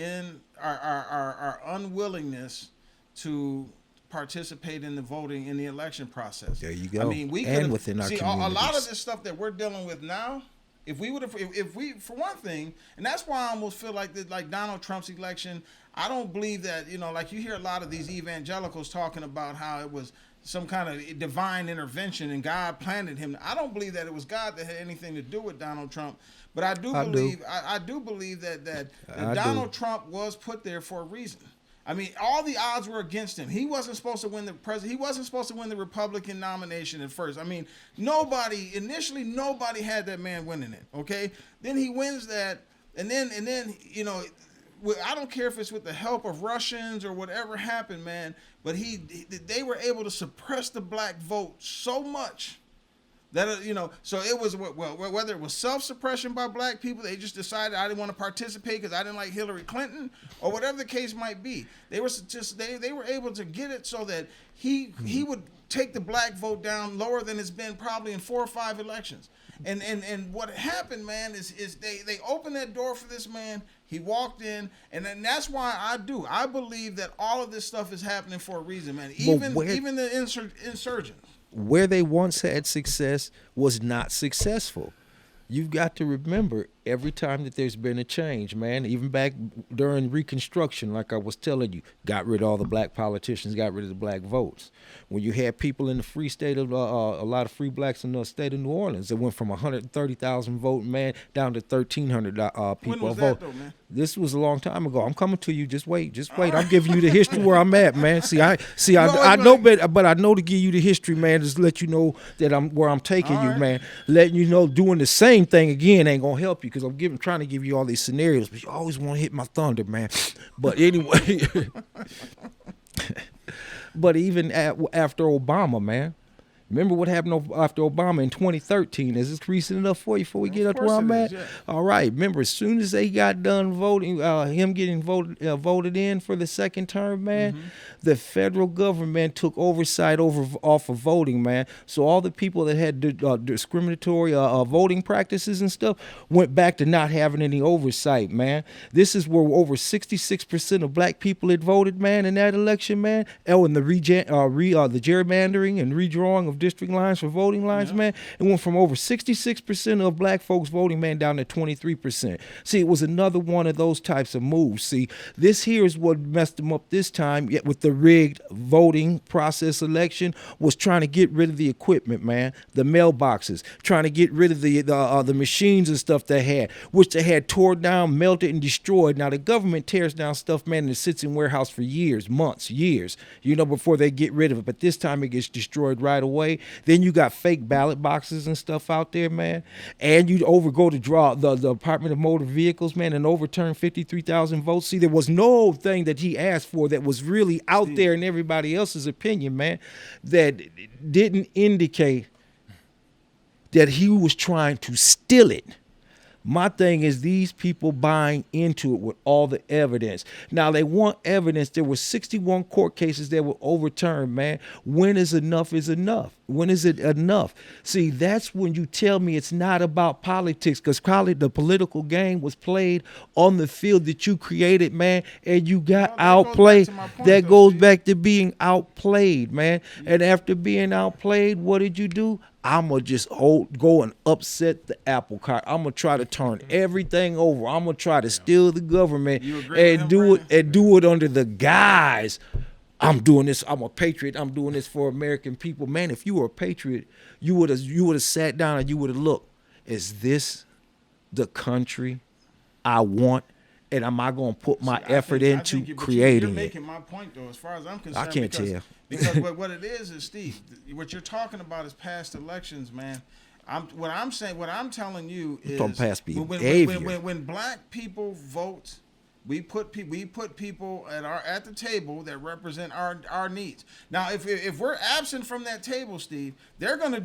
unwillingness to participate in the voting in the election process. There you go. I mean, we and within our communities. A lot of this stuff that we're dealing with now, if we for one thing, and that's why I almost feel like Donald Trump's election, I don't believe that, you know, like you hear a lot of these evangelicals talking about how it was some kind of divine intervention and God planted him. I don't believe that it was God that had anything to do with Donald Trump, but I do believe that Donald Trump was put there for a reason. I mean, all the odds were against him. He wasn't supposed to win the president. He wasn't supposed to win the Republican nomination at first. I mean, nobody had that man winning it. Okay, then he wins that, and then you know, I don't care if it's with the help of Russians or whatever happened, man. But they were able to suppress the black vote so much That so it was whether it was self-suppression by black people, they just decided I didn't want to participate because I didn't like Hillary Clinton, or whatever the case might be. They were able to get it so that he would take the black vote down lower than it's been probably in 4 or 5 elections. And what happened, man, is they opened that door for this man. He walked in, and then that's why I believe that all of this stuff is happening for a reason, man. Even the insurgents. Where they once had success was not successful. You've got to remember, every time that there's been a change, man, even back during Reconstruction, like I was telling you, got rid of all the black politicians, got rid of the black votes. When you had people in the free state of, a lot of free blacks in the state of New Orleans, that went from 130,000 vote, man, down to 1,300 people. When was that, though, man? This was a long time ago. I'm coming to you. Just wait. I'm giving you the history where I'm at, man. I know, but I know to give you the history, man, just let you know that where I'm taking you, man. Letting you know doing the same thing again ain't gonna help you, because I'm trying to give you all these scenarios, but you always want to hit my thunder, man. But anyway, but even after Obama, man. Remember what happened after Obama in 2013? Is this recent enough for you before we get up to where I'm at? Yeah. All right. Remember, as soon as they got done voting, him getting voted in for the second term, man, the federal government took oversight off of voting, man. So all the people that had discriminatory voting practices and stuff went back to not having any oversight, man. This is where over 66% of black people had voted, man, in that election, man. And the gerrymandering and redrawing of district lines for voting lines, man, it went from over 66% of black folks voting, man, down to 23%. See, it was another one of those types of moves. See, this here is what messed them up this time, yet with the rigged voting process election, was trying to get rid of the equipment, man, the mailboxes, trying to get rid of the machines and stuff they had, which they had tore down, melted, and destroyed. Now, the government tears down stuff, man, and it sits in warehouse for years, months, years, before they get rid of it. But this time it gets destroyed right away. Then you got fake ballot boxes and stuff out there, man. And you go to draw the Department of Motor Vehicles, man, and overturn 53,000 votes. See, there was no thing that he asked for that was really out there in everybody else's opinion, man, that didn't indicate that he was trying to steal it. My thing is these people buying into it with all the evidence. Now, they want evidence. There were 61 court cases that were overturned, man. When is enough is enough? When is it enough? See, that's when you tell me it's not about politics, because the political game was played on the field that you created, man, and you got outplayed. That goes back to being outplayed, man. And after being outplayed, what did you do? I'm going to just go and upset the apple cart. I'm going to try to turn everything over. I'm going to try to steal the government and do it under the guise. I'm doing this. I'm a patriot. I'm doing this for American people. Man, if you were a patriot, you would have sat down and you would have looked. Is this the country I want? And am I going to put my effort into creating it? You're making my point, though, as far as I'm concerned. I can't tell. Because what it is, Steve, what you're talking about is past elections, man. What I'm telling you is when black people vote, we put people at the table that represent our needs. Now, if we're absent from that table, Steve, they're gonna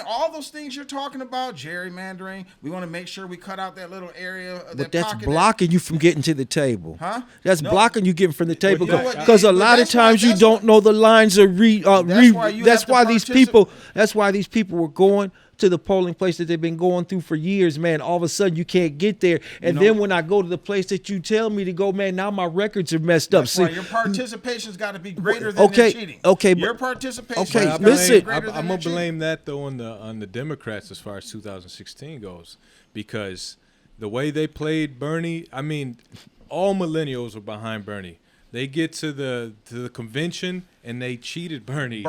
all those things you're talking about, gerrymandering. We want to make sure we cut out that little area. But that's blocking you from getting to the table. Huh? That's blocking you getting from the table, because a lot of times you don't know the lines are That's why these people were going to the polling place that they've been going through for years, man. All of a sudden you can't get there. And then when I go to the place that you tell me to go, man, now my records are messed up. See, your participation's got to be greater than their cheating. Okay, your participation. Okay, listen. I'm gonna blame that though on the Democrats as far as 2016 goes, because the way they played Bernie, I mean, all millennials were behind Bernie. They get to the convention and they cheated Bernie.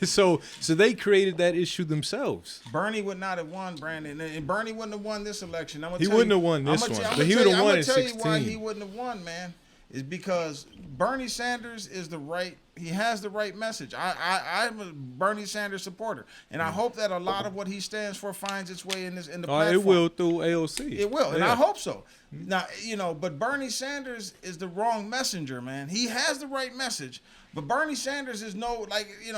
So they created that issue themselves. Bernie would not have won, Brandon, and Bernie wouldn't have won this election. He wouldn't have won this one, but he would have won in 16. I'm gonna tell you why he wouldn't have won, man. Is because Bernie Sanders he has the right message. I'm a Bernie Sanders supporter, and I hope that a lot of what he stands for finds its way in the platform. It will through AOC. It will, and I hope so. Now, but Bernie Sanders is the wrong messenger, man. He has the right message, but Bernie Sanders is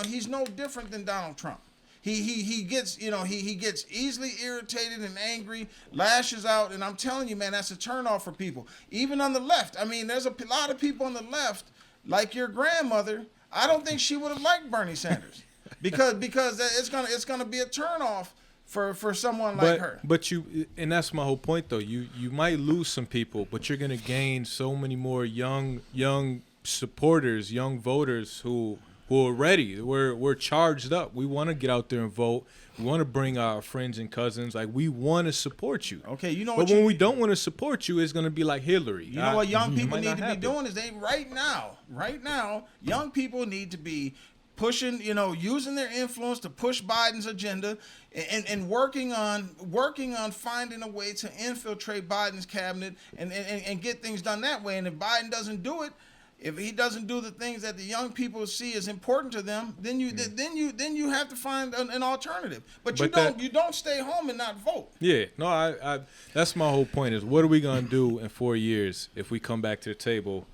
he's no different than Donald Trump. He gets he gets easily irritated and angry, lashes out, and I'm telling you, man, that's a turnoff for people. Even on the left, I mean, there's a lot of people on the left, like your grandmother. I don't think she would have liked Bernie Sanders because it's gonna be a turnoff for someone like her. But and that's my whole point though. You might lose some people, but you're gonna gain so many more young supporters, young voters who are ready. We're charged up. We want to get out there and vote. We want to bring our friends and cousins. Like, we want to support you. Okay, you know but what? when we don't want to support you, it's gonna be like Hillary. You know what young people need to be doing is right now, young people need to be pushing, using their influence to push Biden's agenda and working on finding a way to infiltrate Biden's cabinet and get things done that way. And if Biden doesn't do it, if he doesn't do the things that the young people see as important to them, then you have to find an alternative. But you don't stay home and not vote. Yeah, no, I that's my whole point is, what are we gonna do in 4 years if we come back to the table?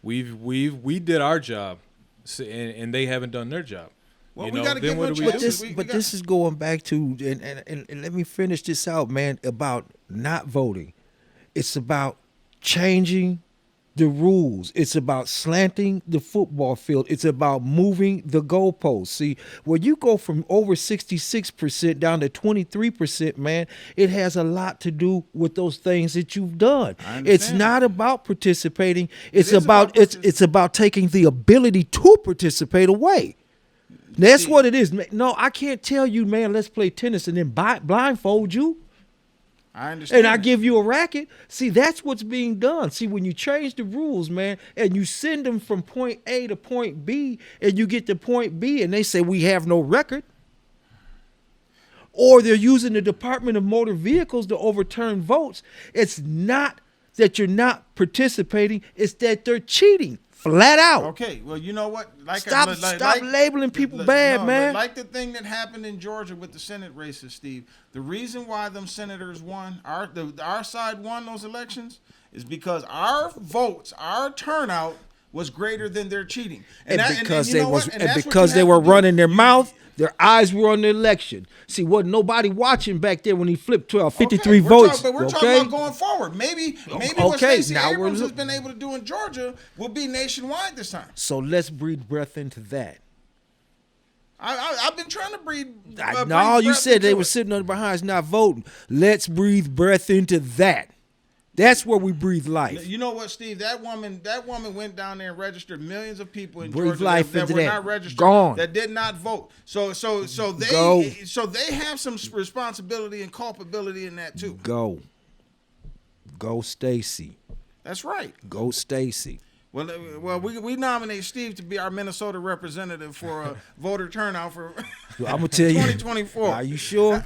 We did our job, and they haven't done their job. Well, we got to give But them this is going back to and let me finish this out, man. About not voting, it's about changing the rules. It's about slanting the football field. It's about moving the goalposts. See, when you go from over 66% down to 23%, man, it has a lot to do with those things that you've done. It's not about participating. It's about taking the ability to participate away. That's what it is. No, I can't tell you, man, let's play tennis and then blindfold you. I understand. And I give you a racket. See, that's what's being done. See, when you change the rules, man, and you send them from point A to point B, and you get to point B, and they say we have no record, or they're using the Department of Motor Vehicles to overturn votes, it's not that you're not participating, it's that they're cheating. Flat out. Okay, well, you know what? Stop labeling people bad, man. Like the thing that happened in Georgia with the Senate races, Steve. The reason why them senators won, our side won those elections, is because our votes, our turnout was greater than their cheating. Because they were running their mouth, their eyes were on the election. See, wasn't nobody watching back there when he flipped 53 votes. But we're talking about going forward. Maybe what Stacey Abrams has been able to do in Georgia will be nationwide this time. So let's breathe breath into that. I've been trying to breathe. No, you said they were sitting on the behinds not voting. Let's breathe breath into that. That's where we breathe life. You know what, Steve? That woman went down there and registered millions of people in breathe Georgia life that into were not registered, that did not vote. So they have some responsibility and culpability in that too. Go, Stacey. That's right. Go, Stacey. Well, we nominate Steve to be our Minnesota representative for a voter turnout for I'm gonna tell 2024. Are you sure?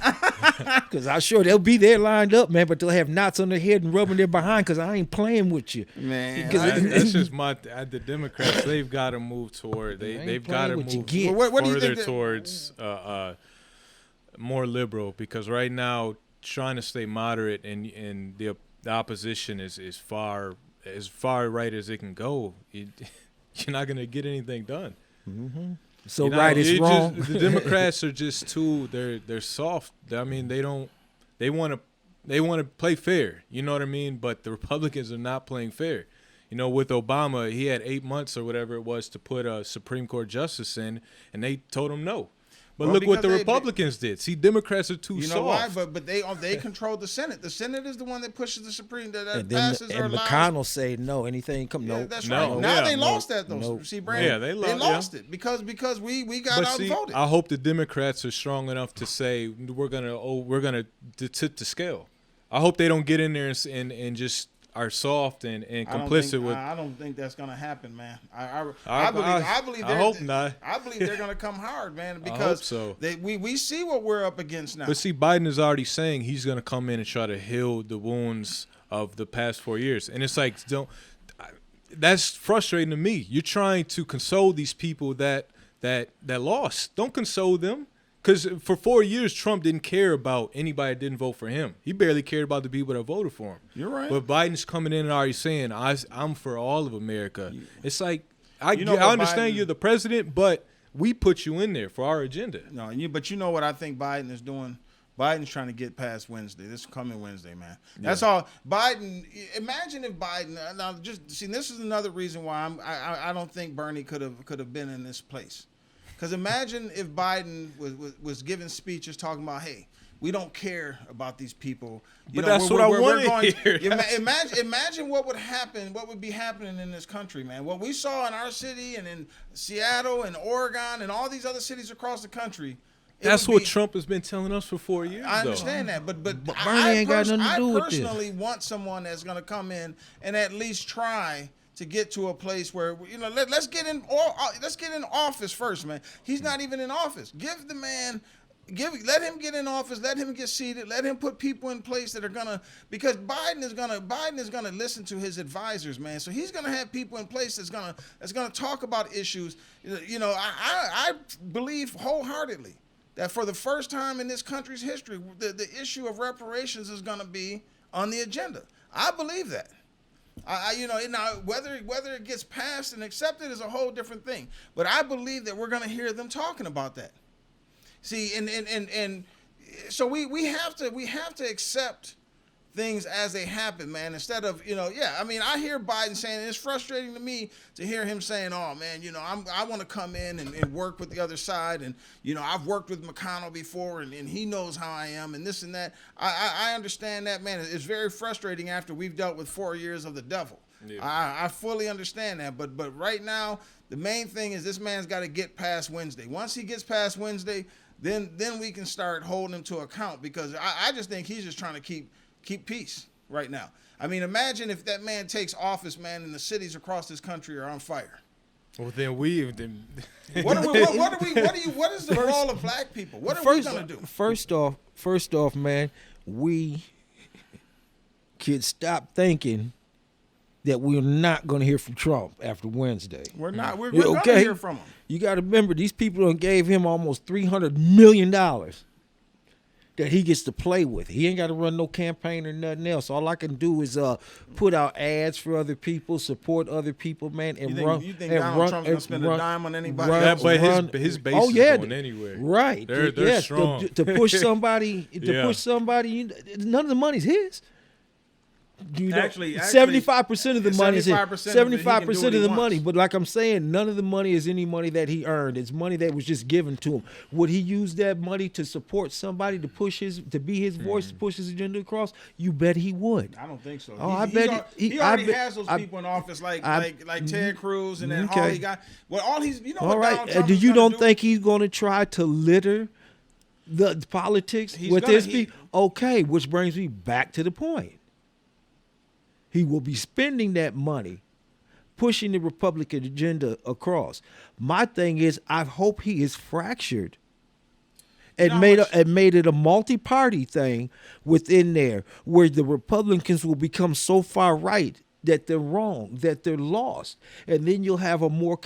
Because I'm sure they'll be there lined up, man. But they'll have knots on their head and rubbing their behind. Because I ain't playing with you, man. That's just the Democrats. They've got to move toward. They've got to move further towards more liberal. Because right now, trying to stay moderate and the opposition is far as far right as it can go. You're not going to get anything done. Mm-hmm. So right is wrong. The Democrats are just too. They're soft. I mean, they want to play fair. You know what I mean? But the Republicans are not playing fair. You know, with Obama, he had 8 months or whatever it was to put a Supreme Court justice in, and they told him no. But look what the Republicans did. See, Democrats are too soft. You know why? But they control the Senate. The Senate is the one that pushes the Supreme that and passes then, or and allows. McConnell say no. Anything come no. That's right. Now they lost that though. No. See, Brandon, they lost it because we got outvoted. I hope the Democrats are strong enough to say we're gonna tip the scale. I hope they don't get in there and just are soft and complicit with. I don't think that's gonna happen, man. I believe. I hope not. I believe they're gonna come hard, man, because we see what we're up against now. But see, Biden is already saying he's gonna come in and try to heal the wounds of the past 4 years, and it's like that's frustrating to me. You're trying to console these people that lost. Don't console them. Because for 4 years, Trump didn't care about anybody that didn't vote for him. He barely cared about the people that voted for him. You're right. But Biden's coming in and already saying, I'm for all of America. It's like, I understand you're the president, but We put you in there for our agenda. No, but you know what I think Biden is doing? Biden's trying to get past Wednesday. This coming Wednesday, man. That's all. Biden. Imagine if Biden. Now, just see, this is another reason why I don't think Bernie could have been in this place. Because imagine if Biden was giving speeches talking about, hey, we don't care about these people. But that's what I want to hear. Imagine what would happen. What would be happening in this country, man? What we saw in our city and in Seattle and Oregon and all these other cities across the country. That's what Trump has been telling us for 4 years. I understand that, but Bernie ain't got nothing to do with this. I personally want someone that's going to come in and at least try to get to a place where, you know, let's get in office first, man. He's not even in office. Give the man. Let him get in office. Let him get seated. Let him put people in place that are gonna, because Biden is gonna listen to his advisors, man. So he's gonna have people in place that's gonna talk about issues. You know, I believe wholeheartedly that for the first time in this country's history, the issue of reparations is gonna be on the agenda. I believe that. You know, now whether it gets passed and accepted is a whole different thing. But I believe that we're gonna hear them talking about that. See, and so we have to accept things as they happen, man. Instead of, you know, yeah. I mean, I hear Biden saying, and it's frustrating to me to hear him saying, "Oh man, you know, I want to come in and work with the other side, and you know, I've worked with McConnell before, and he knows how I am, and this and that." I understand that, man. It's very frustrating after we've dealt with 4 years of the devil. Yeah. I fully understand that, but right now the main thing is this man's got to get past Wednesday. Once he gets past Wednesday, then we can start holding him to account, because I just think he's just trying to keep peace right now. I mean, imagine if that man takes office, man, and the cities across this country are on fire. Well, then what is the role of black people? What are we gonna do? First off, man, we could stop thinking that we're not going to hear from Trump after Wednesday. We're not. We're going to hear from him. You got to remember, these people done gave him almost $300 million that he gets to play with. He ain't got to run no campaign or nothing else. All I can do is put out ads for other people, support other people, man, and you think Donald Trump's going to spend a dime on anybody? His base is going anywhere. Right. They're strong. To push somebody, none of the money's his. Actually, 75% of the money is 75% of the money. But like I'm saying, none of the money is any money that he earned. It's money that was just given to him. Would he use that money to support somebody, to be his voice, to push his agenda across? You bet he would. I don't think so. Oh, I bet he already has those people in office like Ted Cruz and then all he got. Well, all he's all right. Do you don't think he's going to try to litter the politics with his people? Okay, which brings me back to the point. He will be spending that money, pushing the Republican agenda across. My thing is, I hope he is fractured and made it a multi-party thing within there, where the Republicans will become so far right that they're wrong, that they're lost, and then you'll have a more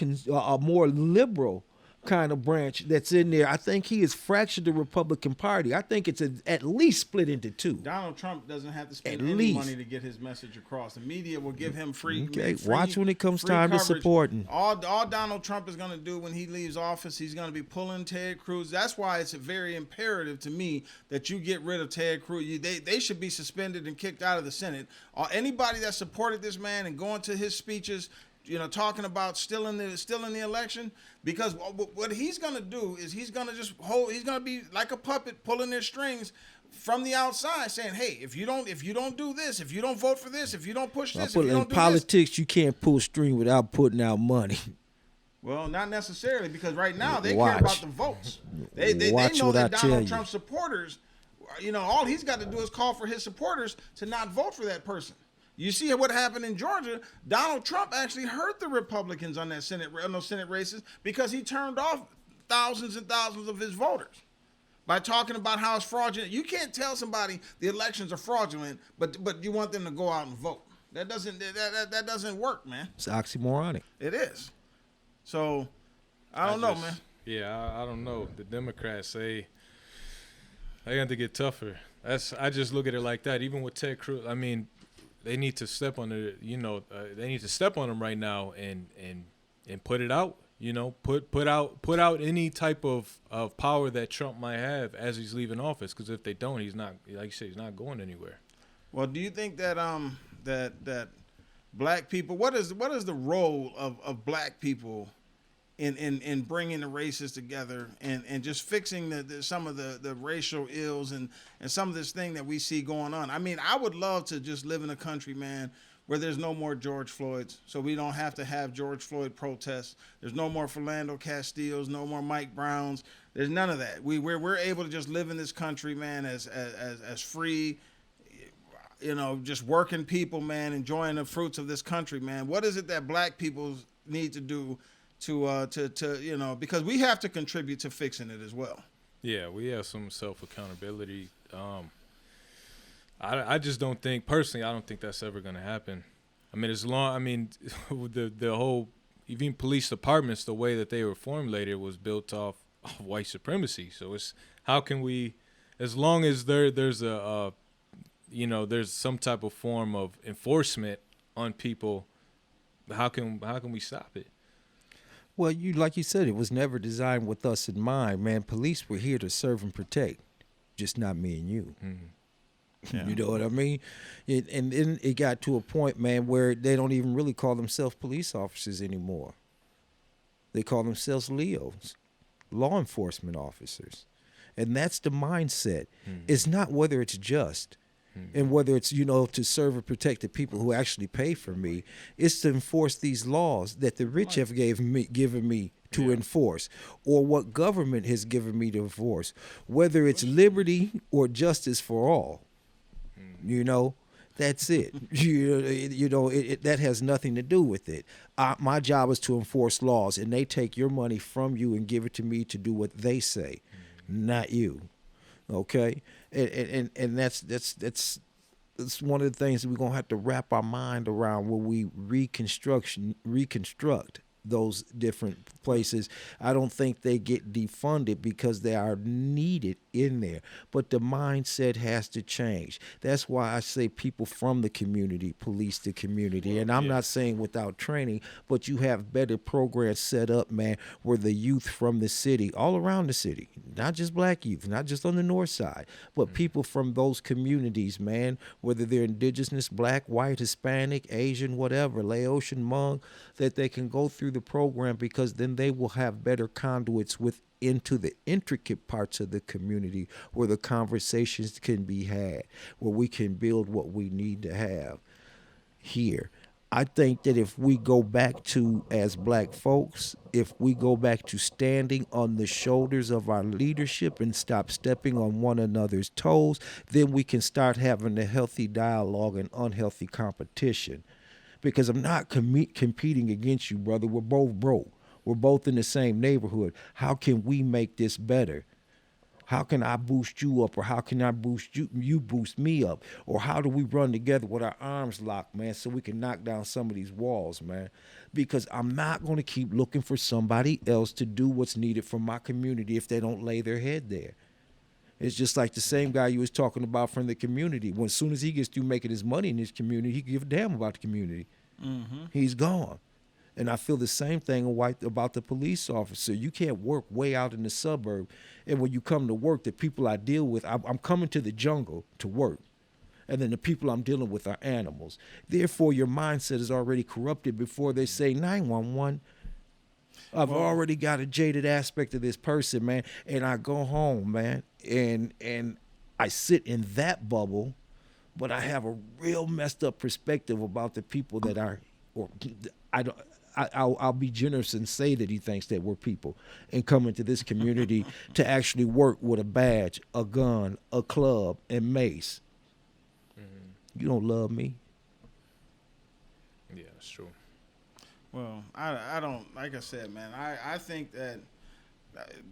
liberal kind of branch that's in there. I think he has fractured the Republican Party. I think it's at least split into two. Donald Trump doesn't have to spend any money to get his message across. The media will give him free. Watch when it comes time coverage. To supporting. All Donald Trump is going to do when he leaves office, he's going to be pulling Ted Cruz. That's why it's very imperative to me that you get rid of Ted Cruz. They should be suspended and kicked out of the Senate. Anybody that supported this man and going to his speeches, you know, talking about still in the election, because what he's gonna do is he's gonna be like a puppet pulling their strings from the outside, saying, "Hey, if you don't do this, if you don't vote for this, if you don't push this, if you don't do politics, this." You can't pull string without putting out money. Well, not necessarily, because right now they care about the votes. They know that Donald Trump supporters, you know, all he's got to do is call for his supporters to not vote for that person. You see what happened in Georgia? Donald Trump actually hurt the Republicans on those Senate races, because he turned off thousands and thousands of his voters by talking about how it's fraudulent. You can't tell somebody the elections are fraudulent, but you want them to go out and vote. That doesn't work, man. It's oxymoronic. It is. So I don't know, man. Yeah, I don't know. The Democrats say they got to get tougher. I just look at it like that. Even with Ted Cruz, I mean, they need to step on it. You know, they need to step on him right now and put it out. You know, put out any type of power that Trump might have as he's leaving office. Because if they don't, he's not, like you said, he's not going anywhere. Well, do you think that that black people, what is the role of black people in bringing the races together and just fixing some of the racial ills and some of this thing that we see going on? I mean, I would love to just live in a country, man, where there's no more George Floyds, so we don't have to have George Floyd protests. There's no more Philando Castillos, no more Mike Browns. There's none of that. We're able to just live in this country, man, as free, you know, just working people, man, enjoying the fruits of this country, man. What is it that black people need to do to you know, because we have to contribute to fixing it as well. Yeah, we have some self accountability. I just don't think, personally, I don't think that's ever going to happen. I mean, the whole, even police departments, the way that they were formulated was built off white supremacy. So it's, how can we, as long as there's there's some type of form of enforcement on people, how can we stop it? Well, like you said, it was never designed with us in mind, man. Police were here to serve and protect, just not me and you. Mm-hmm. Yeah. You know what I mean? And then it got to a point, man, where they don't even really call themselves police officers anymore. They call themselves LEOs, law enforcement officers. And that's the mindset. Mm-hmm. It's not whether it's just and whether it's, you know, to serve and protect the people who actually pay for me. It's to enforce these laws that the rich have given me to enforce, or what government has given me to enforce, whether it's liberty or justice for all. You know, that's it. That has nothing to do with it. My job is to enforce laws, and they take your money from you and give it to me to do what they say, not you. Okay, and that's one of the things that we're gonna have to wrap our mind around when we reconstruct those different places. I don't think they get defunded because they are needed in there, but the mindset has to change. That's why I say people from the community police the community. And I'm not saying without training, but you have better programs set up, man, where the youth from the city, all around the city, not just black youth, not just on the north side, but people from those communities, man, whether they're indigenous, black, white, Hispanic, Asian, whatever, Laotian, Hmong, that they can go through the program, because then they will have better conduits into the intricate parts of the community where the conversations can be had, where we can build what we need to have here. I think that if we go back to, as black folks, if we go back to standing on the shoulders of our leadership and stop stepping on one another's toes, then we can start having a healthy dialogue and unhealthy competition. Because I'm not competing against you, brother. We're both broke. We're both in the same neighborhood. How can we make this better? How can I boost you up, or how can I boost you boost me up? Or how do we run together with our arms locked, man, so we can knock down some of these walls, man? Because I'm not going to keep looking for somebody else to do what's needed for my community if they don't lay their head there. It's just like the same guy you was talking about from the community. When as soon as he gets through making his money in his community, he give a damn about the community. Mm-hmm. He's gone. And I feel the same thing about the police officer. You can't work way out in the suburb, and when you come to work, the people I deal with, I'm coming to the jungle to work, and then the people I'm dealing with are animals. Therefore, your mindset is already corrupted before they say 911. I've already got a jaded aspect of this person, man, and I go home, man, and I sit in that bubble, but I have a real messed up perspective about the people that are, or I'll be generous and say that he thinks that we're people, and come into this community to actually work with a badge, a gun, a club, and mace. Mm-hmm. You don't love me. Yeah, that's true. Well, I don't, like I said, man, I think that,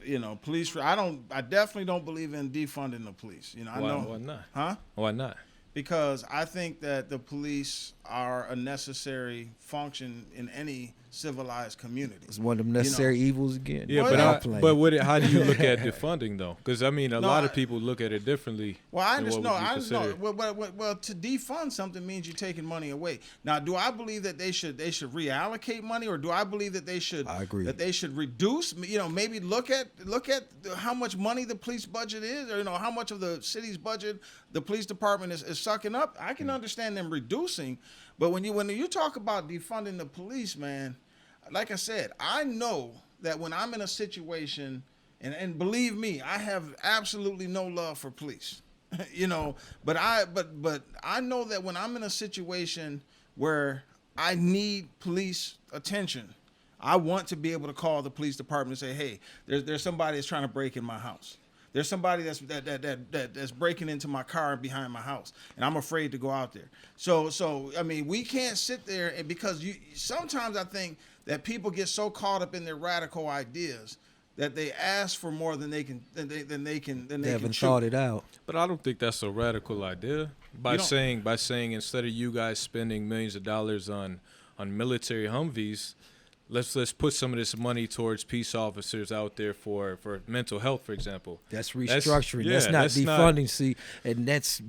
you know, police, I definitely don't believe in defunding the police. You know, Why not? Huh? Why not? Because I think that the police are a necessary function in any civilized community. It's one of them necessary evils again. Yeah, Well, how do you look at defunding though? Because I mean, a lot of people look at it differently. Well, I than what understand. would you consider. Well, to defund something means you're taking money away. Now, do I believe that they should reallocate money, or do I believe that they should? I agree. That they should reduce. Maybe look at how much money the police budget is, or how much of the city's budget the police department is sucking up. I can understand them reducing, but when you talk about defunding the police, man, like I said, I know that when I'm in a situation, and believe me, I have absolutely no love for police, but I know that when I'm in a situation where I need police attention, I want to be able to call the police department and say, hey, there's somebody that's trying to break in my house. There's somebody that's breaking into my car and behind my house, and I'm afraid to go out there. So I mean, we can't sit there because sometimes I think that people get so caught up in their radical ideas that they ask for more than they can They haven't thought it out. But I don't think that's a radical idea. By saying instead of you guys spending millions of dollars on military Humvees, let's put some of this money towards peace officers out there for mental health, for example. That's restructuring. That's not defunding. See, and that's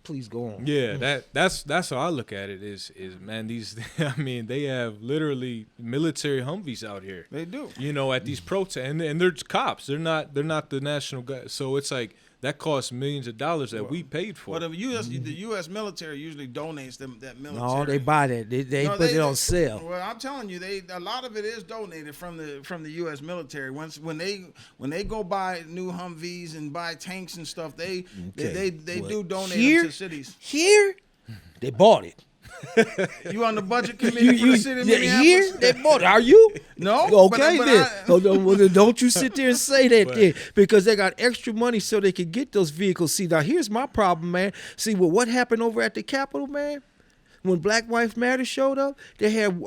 please go on. Yeah, that's how I look at it. Is man, these I mean, they have literally military Humvees out here. They do. At these protests, and they're cops. They're not the national guys. So it's like that costs millions of dollars that we paid for. Well, the U.S. military usually donates that military. No, they buy that. They put it on sale. Well, I'm telling you, a lot of it is donated from the U.S. military. When they go buy new Humvees and buy tanks and stuff, they do donate them to cities. Here, they bought it. You on the budget committee for the city of Minneapolis? Here, they bought it. Are you? No. Okay, then. Don't you sit there and say that then, because they got extra money so they can get those vehicles. See, now here's my problem, man. See, what happened over at the Capitol, man? When Black Lives Matter showed up, they had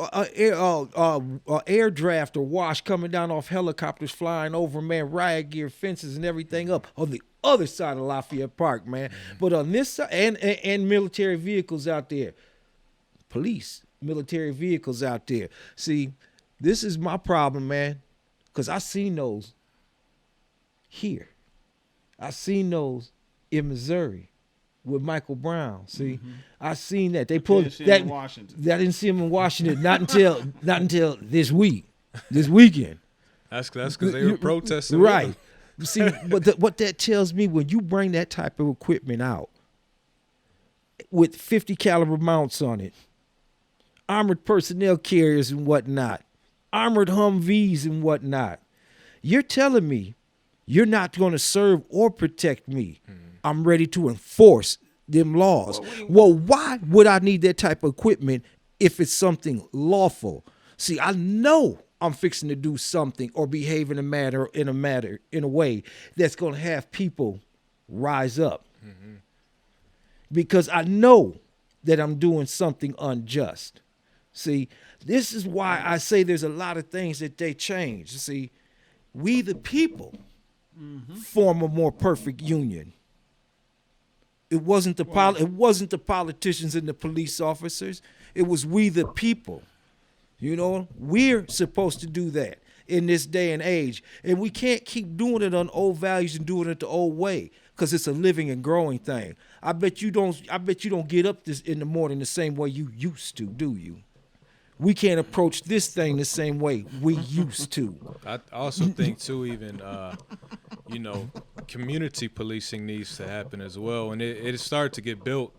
air draft or wash coming down off helicopters flying over, man, riot gear, fences, and everything up on the other side of Lafayette Park, man. But on this side, and military vehicles out there. Police, military vehicles out there. See, this is my problem, man, because I seen those here. I seen those in Missouri with Michael Brown. See, I seen that. They pulled that in Washington. I didn't see him in Washington not until this weekend. That's because they were protesting. Right. See, but what that tells me, when you bring that type of equipment out with 50 caliber mounts on it, armored personnel carriers and whatnot, armored Humvees and whatnot, you're telling me you're not going to serve or protect me. I'm ready to enforce them laws. Well, why would I need that type of equipment if it's something lawful? See, I know I'm fixing to do something or behave in a way that's going to have people rise up. Because I know that I'm doing something unjust. See, this is why I say there's a lot of things that they change. See, we the people form a more perfect union. It wasn't the politicians and the police officers. It was we the people. We're supposed to do that in this day and age, and we can't keep doing it on old values and doing it the old way, because it's a living and growing thing. I bet you don't get up in the morning the same way you used to, do you? We can't approach this thing the same way we used to. I also think too, even community policing needs to happen as well, and it started to get built,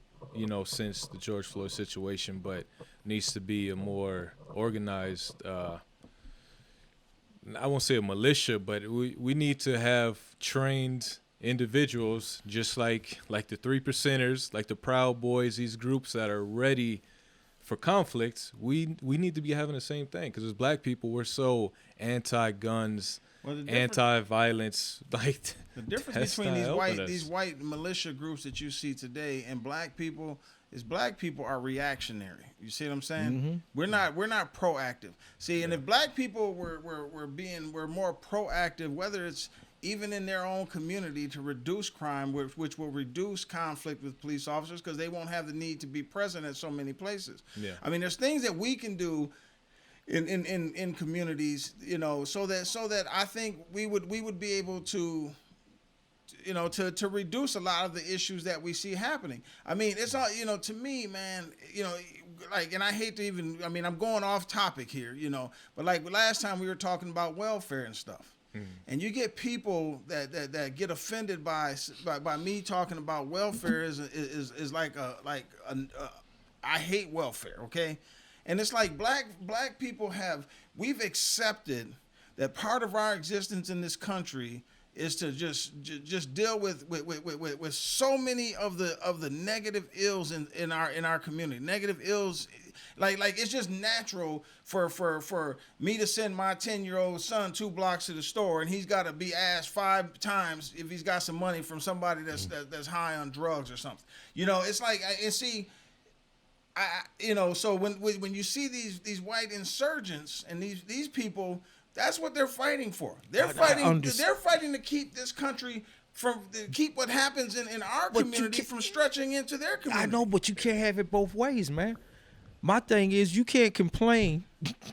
since the George Floyd situation, but needs to be a more organized. I won't say a militia, but we need to have trained individuals, just like the 3%ers, like the Proud Boys, these groups that are ready for conflict. We need to be having the same thing, because as Black people, we're so anti-guns, anti-violence. Like, the difference between these white militia groups that you see today and Black people is Black people are reactionary. You see what I'm saying? We're not proactive. See, and if Black people were more proactive, whether it's even in their own community, to reduce crime, which will reduce conflict with police officers, because they won't have the need to be present at so many places. Yeah. I mean, there's things that we can do in communities, so that I think we would be able to, to reduce a lot of the issues that we see happening. I mean, it's all, to me, man, like, and I hate to even, I mean, I'm going off topic here, but like last time we were talking about welfare and stuff. And you get people that get offended by me talking about welfare is like I hate welfare, okay? And it's like black people we've accepted that part of our existence in this country is to just deal with so many of the negative ills in our community. Negative ills, like it's just natural for me to send my 10-year-old son 2 blocks to the store, and he's got to be asked 5 times if he's got some money from somebody that's high on drugs or something. It's like, and see, so when you see these white insurgents and these people, that's what they're fighting for. They're fighting to keep this country keep what happens in our community from stretching into their community. I know, but you can't have it both ways, man. My thing is, you can't complain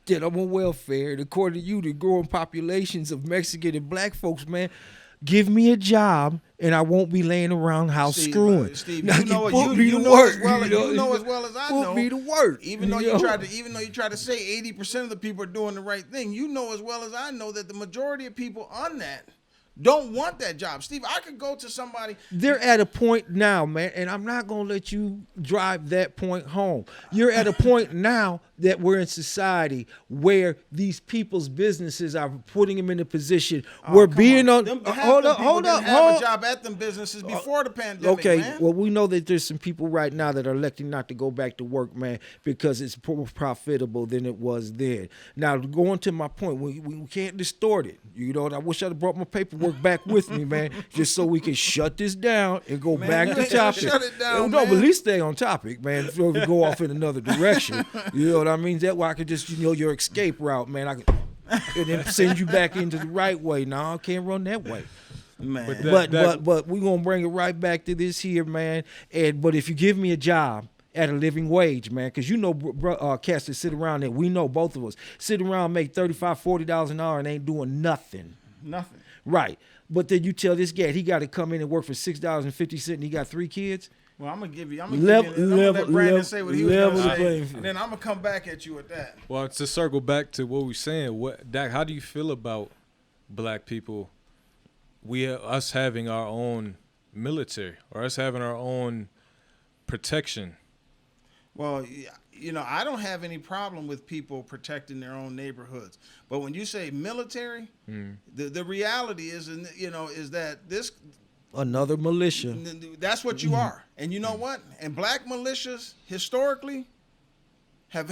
that I'm on welfare, and according to you, the growing populations of Mexican and black folks, man. Give me a job, and I won't be laying around house screwing. Steve, now, you know as well as I know. Put me to work. Even though you try to say 80% of the people are doing the right thing, you know as well as I know that the majority of people on that don't want that job. Steve, I could go to somebody. They're at a point now, man, and I'm not going to let you drive that point home. You're at a point now that we're in society where these people's businesses are putting them in a position where being on. Hold up. Have a job at them businesses before the pandemic. Okay, man. well, we know that there's some people right now that are electing not to go back to work, man, because it's more profitable than it was then. Now, going to my point, we can't distort it. I wish I'd have brought my paperwork back with me, man, just so we can shut this down and go back to topic. Shut it down, no, man. but at least stay on topic, man, before we go off in another direction. You know what I mean? That way I could just, your escape route, man. I could, and then send you back into the right way. No, I can't run that way. Man. But we're gonna bring it right back to this here, man. But if you give me a job at a living wage, man, because cats that sit around there, we know both of us sit around, make $35, $40 an hour and ain't doing nothing. Nothing. Right. But then you tell this guy he got to come in and work for $6.50 and he got 3 kids. Well, I'm gonna let Brandon say what he was gonna say, and then I'm gonna come back at you with that. Well, to circle back to what we're saying, Dack, how do you feel about black people, us having our own military or us having our own protection? Well, I don't have any problem with people protecting their own neighborhoods, but when you say military, the reality is that this. Another militia. That's what you are. And you know what? And black militias historically have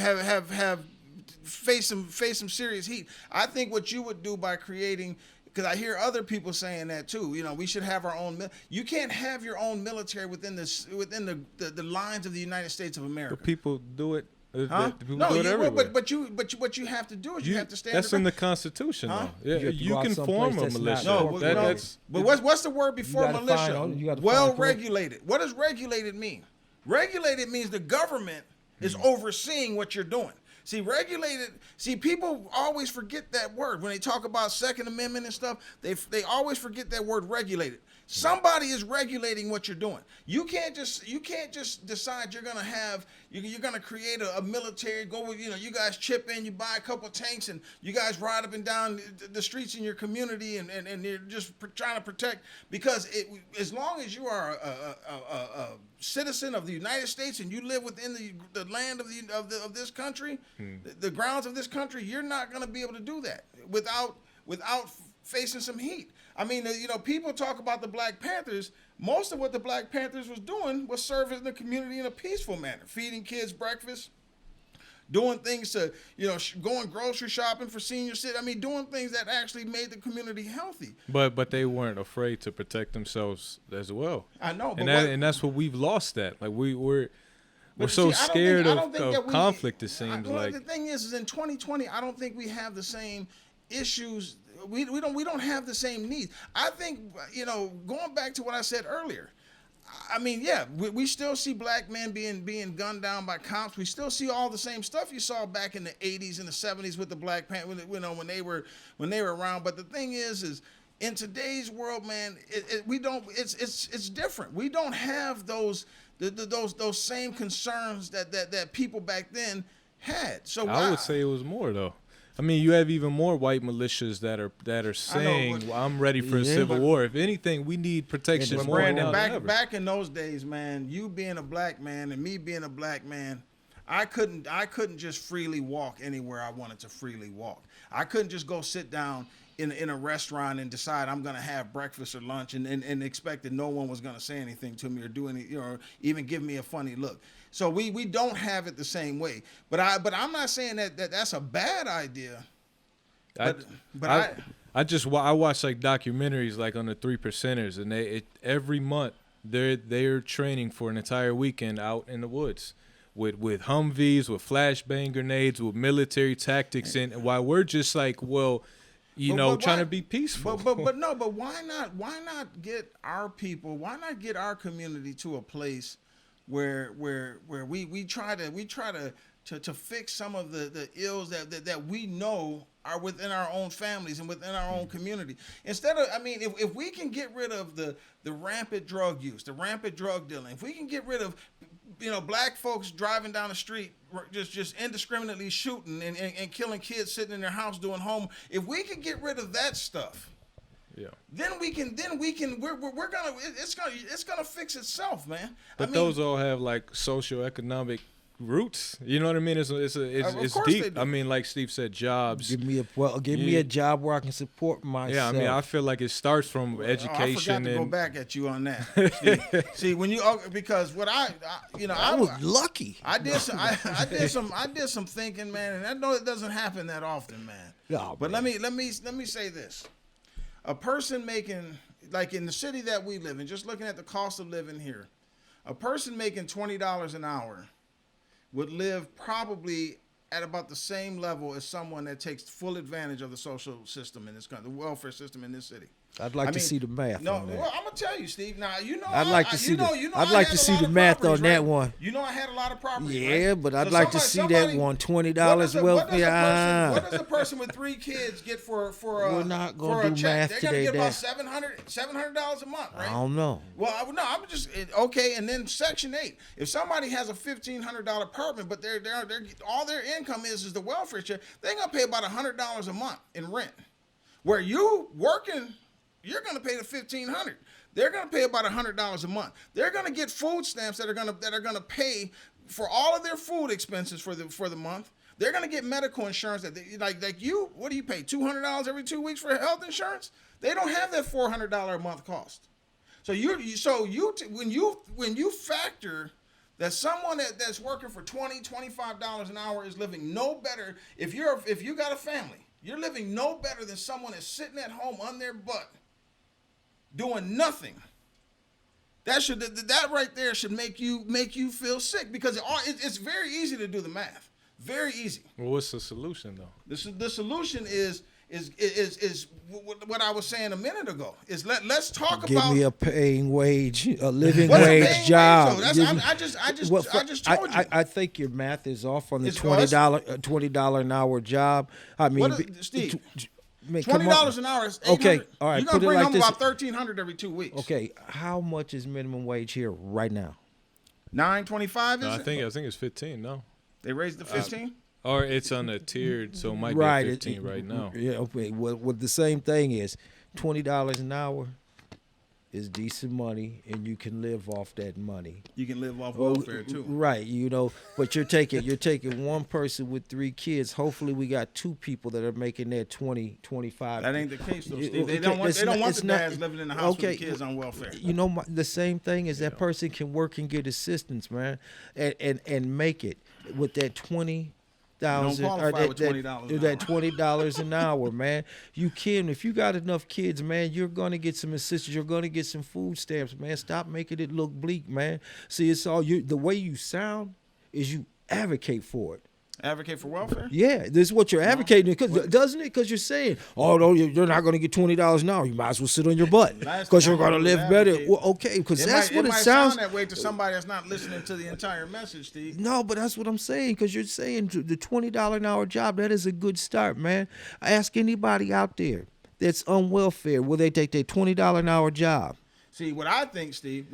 faced some serious heat. I think what you would do by creating, because I hear other people saying that too, we should have our own. You can't have your own military within the lines of the United States of America. But people do it. Huh? No, but what you have to do is you have to stand. That's in the Constitution, huh? though. Yeah, you can form a militia. But what's the word before militia? Well regulated. What does regulated mean? Regulated means the government is overseeing what you're doing. See, people always forget that word when they talk about Second Amendment and stuff. They always forget that word regulated. Somebody is regulating what you're doing. You can't just decide you're gonna create a military. Go with you guys chip in, you buy a couple of tanks, and you guys ride up and down the streets in your community, and you're just trying to protect. Because as long as you are a citizen of the United States and you live within the land of this country, the grounds of this country, you're not going to be able to do that without facing some heat. I mean, people talk about the Black Panthers. Most of what the Black Panthers was doing was serving the community in a peaceful manner, feeding kids breakfast, doing things to, going grocery shopping for senior citizens. I mean, doing things that actually made the community healthy. But they weren't afraid to protect themselves as well. I know, but and that's what we've lost. That like we're so scared of conflict. It seems like the thing is in 2020, I don't think we have the same issues. We don't have the same needs. I think going back to what I said earlier, I mean, yeah, we still see black men being gunned down by cops. We still see all the same stuff you saw back in the 80s and the 70s with the Black Panther, when they were around. But the thing is in today's world, man, it's different. We don't have those same concerns that people back then had. So I would say it was more though. I mean, you have even more white militias that are saying, well, "I'm ready for a civil war." If anything, we need protection more Brandon, now than ever. back in those days, man, you being a black man and me being a black man, I couldn't just freely walk anywhere I wanted to freely walk. I couldn't just go sit down in a restaurant and decide I'm going to have breakfast or lunch and expect that no one was going to say anything to me or do any, or even give me a funny look. So we don't have it the same way. But I'm not saying that's a bad idea. I watch like documentaries like on the 3%ers, and every month they're training for an entire weekend out in the woods with Humvees, with flashbang grenades, with military tactics, and while we're just like, well, trying to be peaceful. But why not get our people? Why not get our community to a place where we try to fix some of the ills that we know are within our own families and within our own community. Instead of, I mean, if we can get rid of the rampant drug use, the rampant drug dealing, if we can get rid of black folks driving down the street just indiscriminately shooting and killing kids sitting in their house doing home, if we can get rid of that stuff, yeah, then we're gonna it's gonna fix itself, man. But those all have like socioeconomic roots. You know what I mean? It's deep. I mean, like Steve said, jobs. Give me a job where I can support myself. Yeah, I mean, I feel like it starts from education. I forgot to go back at you on that. See, when because what I was lucky. I did some thinking, man, and I know it doesn't happen that often, man. No, but man. let me say this: a person making, like in the city that we live in, just looking at the cost of living here, a person making $20 an hour would live probably at about the same level as someone that takes full advantage of the social system in this country, the welfare system in this city. I'd like to see the math on that. Well, I'm gonna tell you, Steve. Now I'd like to see the math on that one. You know, I had a lot of property. Yeah, right? but I'd like to see that one. $20 welfare. What does a person with 3 kids get for We're not gonna do check? math They're gonna today, get about $700 a month, right? I don't know. Well, I'm just okay. And then Section 8. If somebody has a $1,500 apartment, but they're all their income is the welfare check, they're gonna pay about $100 a month in rent. Where you working, you're going to pay the $1,500. They're going to pay about $100 a month. They're going to get food stamps that are going to pay for all of their food expenses for the month. They're going to get medical insurance that like you. What do you pay? $200 every 2 weeks for health insurance? They don't have that $400 a month cost. So when you factor that someone that's working for $20, $25 an hour is living no better. If you got a family, you're living no better than someone that's sitting at home on their butt doing nothing. That right there should make you feel sick, because it's very easy to do the math. Very easy. Well, what's the solution though? The solution is what I was saying a minute ago. Is let's talk about. Give me a paying wage, a living wage job. I just told you. I think your math is off on the $20 an hour job. I mean, Steve. $20 an hour is $800. Okay, all right. You're gonna bring like home this. about $1,300 every 2 weeks. Okay, how much is minimum wage here right now? $9.25 is I it? think it's 15. No, They raised the 15. or it's on a tiered, so it might be 15 right now. Yeah. Okay. Well, the same thing is $20 an hour is decent money, and you can live off that money. You can live off welfare too. Right, but you're taking one person with 3 kids. Hopefully we got 2 people that are making that 20, 25. That ain't the case though, Steve. They don't want the dads living in the house with the kids on welfare. The same thing is that person can work and get assistance, man, and make it with that $20,000 or that $20 an hour, man. You can, if you got enough kids, man, you're gonna get some assistance. You're gonna get some food stamps, man. Stop making it look bleak, man. See, it's all you. The way you sound is you advocate for it. Advocate for welfare? Yeah, this is what you're advocating, doesn't it? Because you're saying, oh, no, you're not going to get $20 an hour. You might as well sit on your butt because you're going to live better. Well, okay, because that's what it sounds. It might sound that way to somebody that's not listening to the entire message, Steve. No, but that's what I'm saying, because you're saying the $20 an hour job, that is a good start, man. I ask anybody out there that's on welfare, will they take their $20 an hour job? See, what I think, Steve,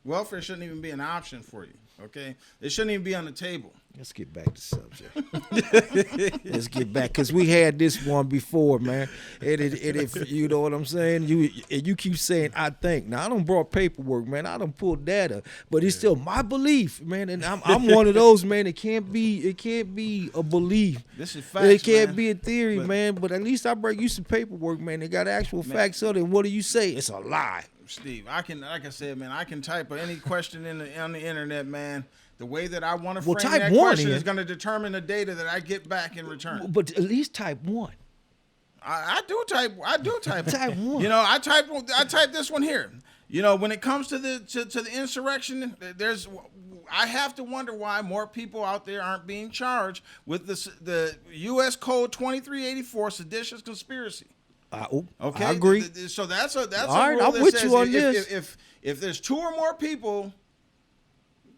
welfare shouldn't even be an option for you, okay? It shouldn't even be on the table. Let's get back to subject. Let's get back, because we had this one before, man. And if you know what I'm saying, you keep saying I think. Now I don't brought paperwork, man. I don't pull data, but it's still my belief, man. And I'm one of those, man. It can't be a belief. This is facts, It can't man. be a theory, man. But at least I bring you some paperwork, man. They got actual facts on it. What do you say? It's a lie. Steve, like I said, man, I can type any question on the internet, man. The way that I want to frame type that one question in. is going to determine the data that I get back in return. But at least type one. I do type. Type one. You know, I type this one here. You know, when it comes to the insurrection, I have to wonder why more people out there aren't being charged with the U.S. Code 2384 seditious conspiracy. Okay, I agree. So that's All a right, rule I'm that with says you on this. If there's two or more people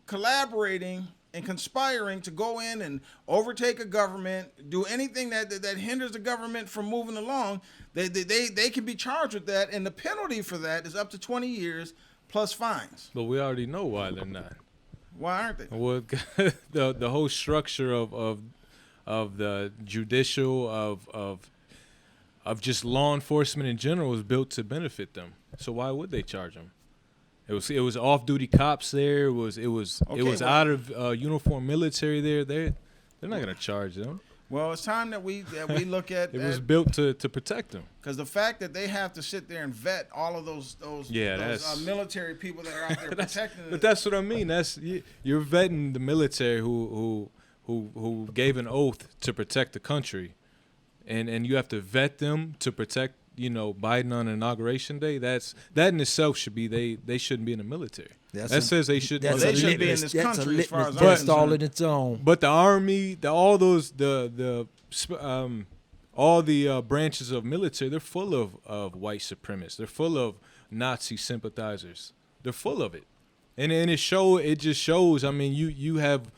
collaborating and conspiring to go in and overtake a government, do anything that hinders the government from moving along, they can be charged with that, and the penalty for that is up to 20 years plus fines. But we already know why they're not. Why aren't they? Well, the whole structure of the judicial of just law enforcement in general is built to benefit them. So why would they charge them? It was off-duty cops there. It was out of uniform military there. They're not gonna charge them. Well, it's time that we look at it was built to protect them. Because the fact that they have to sit there and vet all of those military people that are out there protecting. But that's what I mean. You're vetting the military who gave an oath to protect the country, and you have to vet them to protect. Biden on Inauguration Day, that in itself should be they shouldn't be in the military. That says they should. They shouldn't be in this country as far as I'm concerned. All in its own. But the Army, all the branches of military, they're full of white supremacists. They're full of Nazi sympathizers. They're full of it, and it just shows. I mean, you have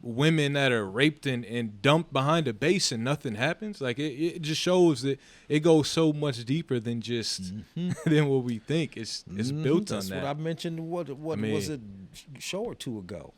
women that are raped and dumped behind a base and nothing happens. Like it just shows that it goes so much deeper than just than what we think. It's built on that. That's what I mentioned. What was it? Show or two ago.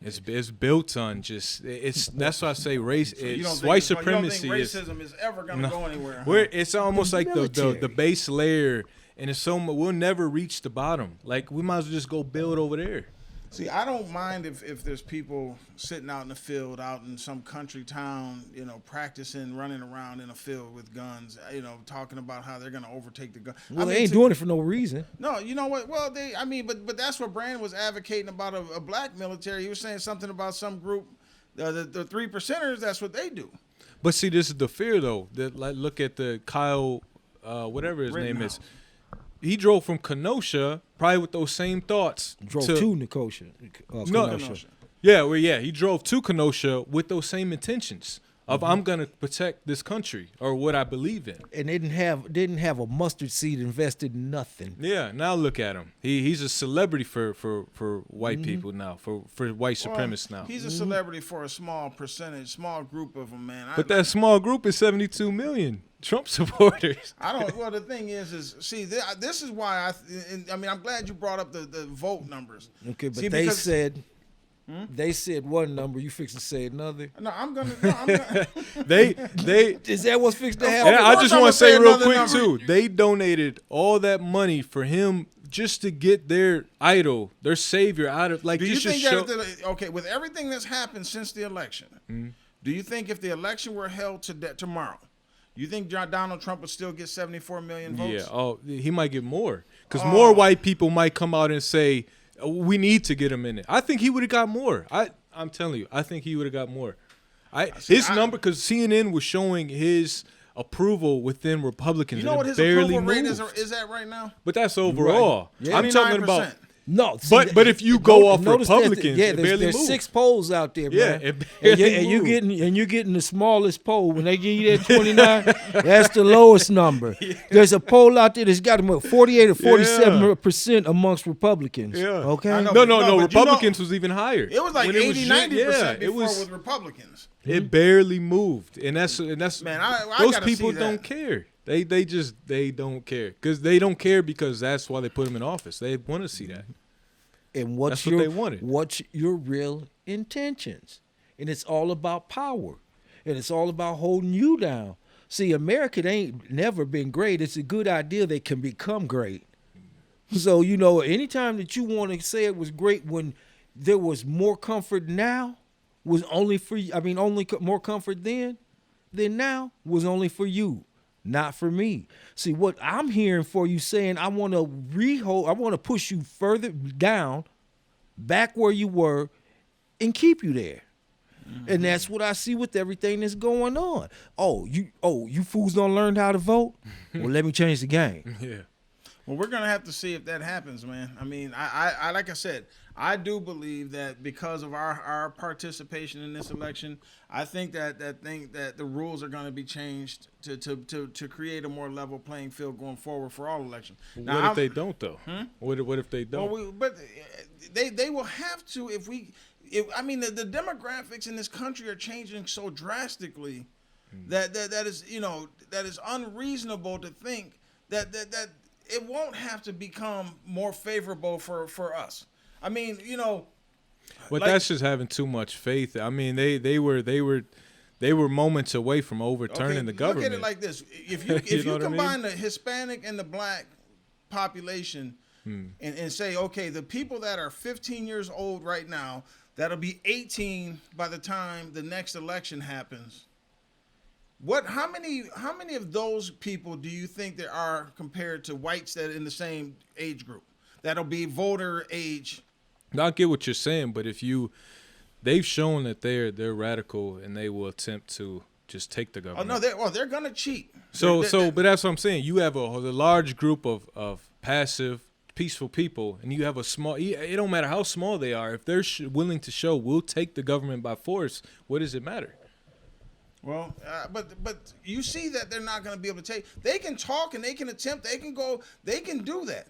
It's built on that's why I say race. White supremacy. You don't think racism is ever going to go anywhere? It's almost like the base layer, and it's we'll never reach the bottom. Like we might as well just go build over there. See, I don't mind if there's people sitting out in the field, out in some country town, practicing, running around in a field with guns, talking about how they're going to overtake the gun. Well, they ain't doing it for no reason. No, you know what? Well, but that's what Brandon was advocating about a black military. He was saying something about some group, the 3%ers. That's what they do. But see, this is the fear though. That look at the Kyle, whatever his name is. He drove from Kenosha probably with those same thoughts. Drove to Kenosha. Kenosha. Yeah, he drove to Kenosha with those same intentions of I'm gonna protect this country or what I believe in. And they didn't have a mustard seed invested in nothing. Yeah, now look at him. He's a celebrity for white people now, for white supremacists now. He's a celebrity for a small group of them, man. But that small group is 72 million. Trump supporters. Well, the thing is see, this is why I'm glad you brought up the vote numbers. Okay, but they said one number, you fixing to say another. No, I'm gonna. They is that what's fixed to happen? I just want to say real quick too. They donated all that money for him just to get their idol, their savior out of Do you think that with everything that's happened since the election, do you think if the election were held tomorrow? You think Donald Trump would still get 74 million votes? Yeah, he might get more. Because more white people might come out and say, we need to get him in it. I think he would have got more. I'm telling you, I think he would have got more. His number, because CNN was showing his approval within Republicans. You know what his approval rate is at right now? But that's overall. Right. Yeah. I'm talking about No, see, But if you go off notice Republicans, yeah, it barely there's moves. 6 polls out there, Yeah, man. it barely and moves. you're getting the smallest poll. When they give you that 29, that's the lowest number. There's a poll out there that's got about 48 or 47% amongst Republicans. I Okay. know. No, but Republicans was even higher. It was like When it was 80, just- 90% yeah, before it was. with Republicans. It barely moved, and that's Man, I those gotta people see that. don't care. They don't care because they don't care because that's why they put them in office. They want to see that. And what's That's what they wanted. What's your real intentions? And it's all about power. And it's all about holding you down. See, America ain't never been great. It's a good idea they can become great. So, anytime that you want to say it was great when there was more comfort now, was only for you. I mean, more comfort then than now was only for you, not for me. See, what I'm hearing for you saying, I want to push you further down, back where you were, and keep you there. Mm-hmm. And that's what I see with everything that's going on. You fools don't learn how to vote? Well, let me change the game. Yeah. Well, we're gonna have to see if that happens, man. I mean, I like I said, I do believe that because of our participation in this election, I think that the rules are going to be changed to create a more level playing field going forward for all elections. Now, What if they don't though? What if they don't? Well, but they will have to if the demographics in this country are changing so drastically that is unreasonable to think that it won't have to become more favorable for us. I mean, But that's just having too much faith. I mean, they were moments away from overturning the government. Look at it like this: if you combine the Hispanic and the Black population, and say, okay, the people that are 15 years old right now, that'll be 18 by the time the next election happens. How many of those people do you think there are compared to whites that are in the same age group? That'll be voter age. I get what you're saying, but they've shown that they're radical and they will attempt to just take the government. Oh no, they're gonna cheat. But that's what I'm saying. You have a large group of passive, peaceful people, and you have a small. It don't matter how small they are. If they're willing to show, we'll take the government by force. What does it matter? Well, but you see that they're not going to be able to take. They can talk and they can attempt. They can go. They can do that.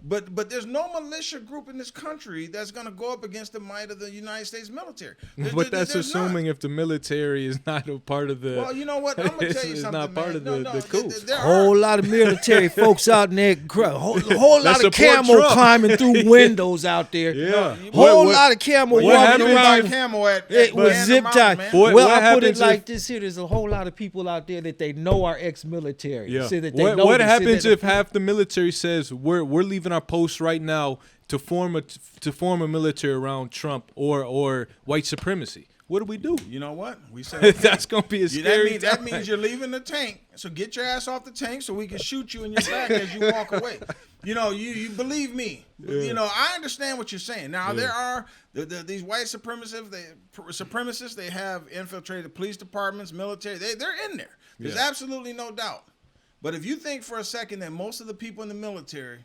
But there's no militia group in this country that's going to go up against the might of the United States military. But that's assuming if the military is not a part of the. Well, you know what? I'm going to tell you it's something, not part of the coup. A whole lot of military folks out in there, whole lot of camel Trump. climbing through windows out there. Yeah. Whole lot of camel walking around camel at with zip ties. What Well, I put it happens like if- this here. There's a whole lot of people out there that they know are ex-military. Yeah. Say that they What know happens if half the military says we're leaving our posts right now to form a military around Trump or white supremacy? What do we do? You know what? We said That's gonna be a scary. that means you're leaving the tank. So get your ass off the tank so we can shoot you in your back as you walk away. You believe me. Yeah. I understand what you're saying. Now there are these white supremacists. They have infiltrated police departments, military. They're in there. There's absolutely no doubt. But if you think for a second that most of the people in the military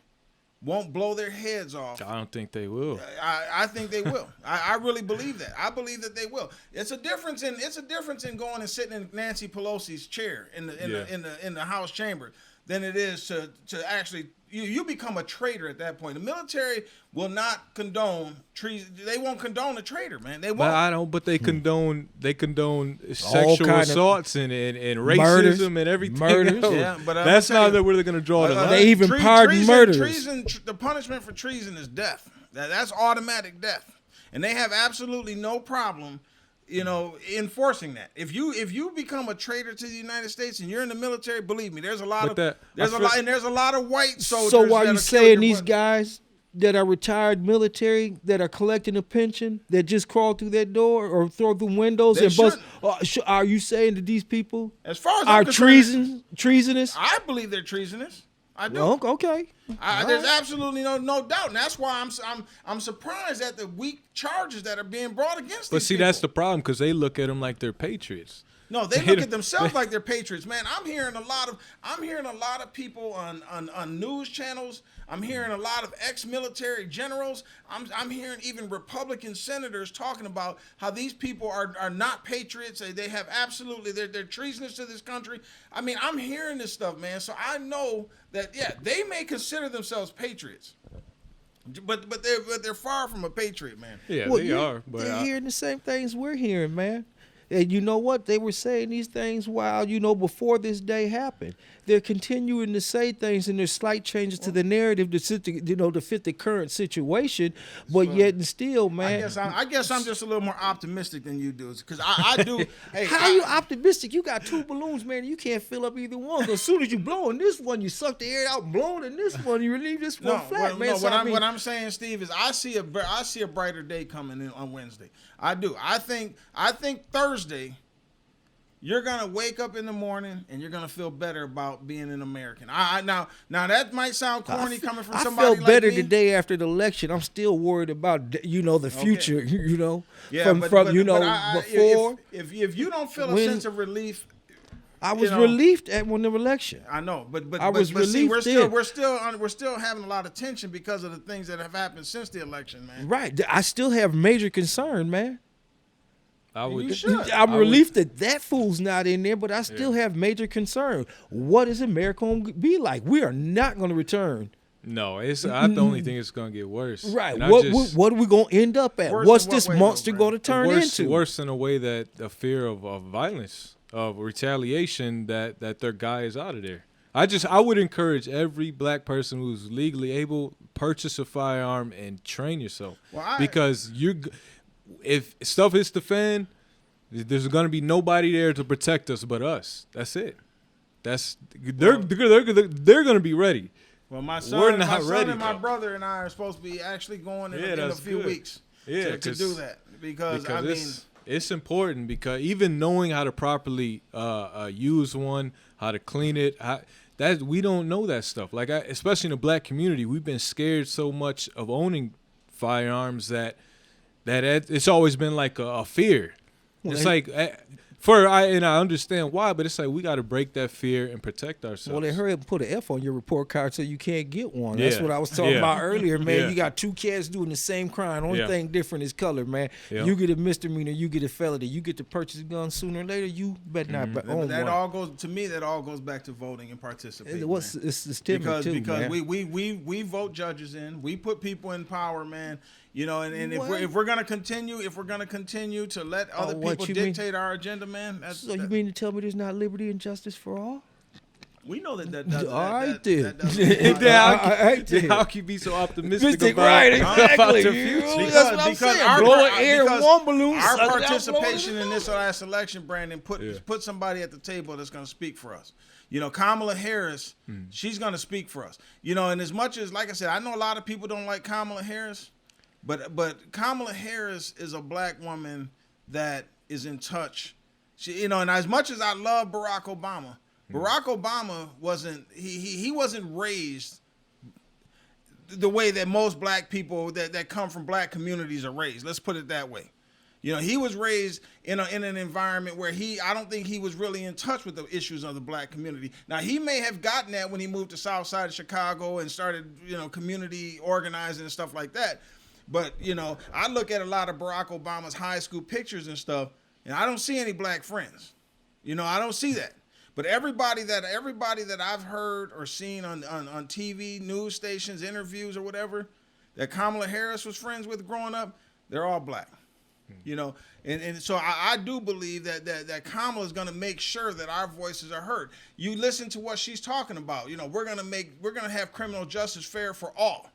won't blow their heads off, I don't think they will. I think they will. I really believe that. I believe that they will. It's a difference in going and sitting in Nancy Pelosi's chair in the House chamber than it is to actually you become a traitor at that point. The military will not condone treason. They won't condone a traitor, man. They won't. But they condone sexual assaults and racism murders, and everything. Murders. Else. Yeah, but that's not where they're gonna draw the line. They even pardon murderers. Treason. The punishment for treason is death. That's automatic death, and they have absolutely no problem, enforcing that. If you become a traitor to the United States and you're in the military, believe me, there's a lot of white soldiers. So why are you saying these guys that are retired military that are collecting a pension that just crawl through that door or through the windows and bust? Are you saying that these people as far as are I'm concerned, treasonous? I believe they're treasonous. I do. Well, okay. There's absolutely no doubt, and that's why I'm surprised at the weak charges that are being brought against. But these see, people. that's the problem because they look at them like they're patriots. No, they look at themselves like they're patriots, man. I'm hearing a lot of people on news channels. I'm hearing a lot of ex-military generals. I'm hearing even Republican senators talking about how these people are not patriots. They have absolutely they're treasonous to this country. I mean, I'm hearing this stuff, man. So I know that they may consider themselves patriots. But they're far from a patriot, man. Yeah, Well, they are. But they're hearing the same things we're hearing, man. And you know what? They were saying these things while, before this day happened. They're continuing to say things, and there's slight changes to the narrative to fit the current situation. But yet and still, man. I guess I'm just a little more optimistic than you do, because I do. Hey, How you optimistic? You got 2 balloons, man. You can't fill up either one. 'Cause as soon as you blow in this one, you suck the air out, blow it in this one, you relieve this one flat, man. No, So, what I'm saying, Steve, is I see a brighter day coming in on Wednesday. I do. I think Thursday, you're gonna wake up in the morning and you're gonna feel better about being an American. Now that might sound corny coming from somebody like me. I felt better the day after the election. I'm still worried about the future. Yeah, before. If you don't feel a sense of relief. I was relieved when the election. I know, but relieved. See, we're still having a lot of tension because of the things that have happened since the election, man. Right. I still have major concern, man. You should. I'm relieved that fool's not in there, but I still have major concern. What is America going to be like? We are not going to return. No, I only think it's going to get worse. Right. What are we going to end up at? What's this monster going to turn into? Worse in a way that the fear of violence, of retaliation, that their guy is out of there. I would encourage every black person who's legally able, purchase a firearm and train yourself. Because if stuff hits the fan, there's going to be nobody there to protect us but us. That's it. They're going to be ready. Well, my son and my brother and I are supposed to be actually going in a few weeks to do that because it's important, because even knowing how to properly use one, how to clean it, that we don't know that stuff. Like especially in the black community, we've been scared so much of owning firearms that it's always been like a fear. It's like I understand why, but it's like we got to break that fear and protect ourselves. Well, they hurry up and put an F on your report card so you can't get one. That's what I was talking about earlier, man. Yeah. You got 2 cats doing the same crime. Only thing different is color, man. Yeah. You get a misdemeanor, you get a felony. You get to purchase a gun sooner or later. You better not own one. That all goes back to voting and participating. It's systemic too, because man. we vote judges in. We put people in power, man. And if we're gonna continue to let other people dictate our agenda, man. So you mean to tell me there's not liberty and justice for all? We know that. All right, then. How can you be so optimistic about, right, exactly. the future? Because our participation in this last election, Brandon, put somebody at the table that's going to speak for us. Kamala Harris, she's going to speak for us. And as much as, like I said, I know a lot of people don't like Kamala Harris. But Kamala Harris is a black woman that is in touch. She, and as much as I love Barack Obama wasn't he wasn't raised the way that most black people that come from black communities are raised. Let's put it that way. He was raised in an environment where I don't think he was really in touch with the issues of the black community. Now, he may have gotten that when he moved to South Side of Chicago and started, community organizing and stuff like that. But, I look at a lot of Barack Obama's high school pictures and stuff, and I don't see any black friends. I don't see that. But everybody that I've heard or seen on TV, news stations, interviews or whatever, that Kamala Harris was friends with growing up, they're all black. And so I do believe that Kamala is going to make sure that our voices are heard. You listen to what she's talking about. We're going to have criminal justice fair for all.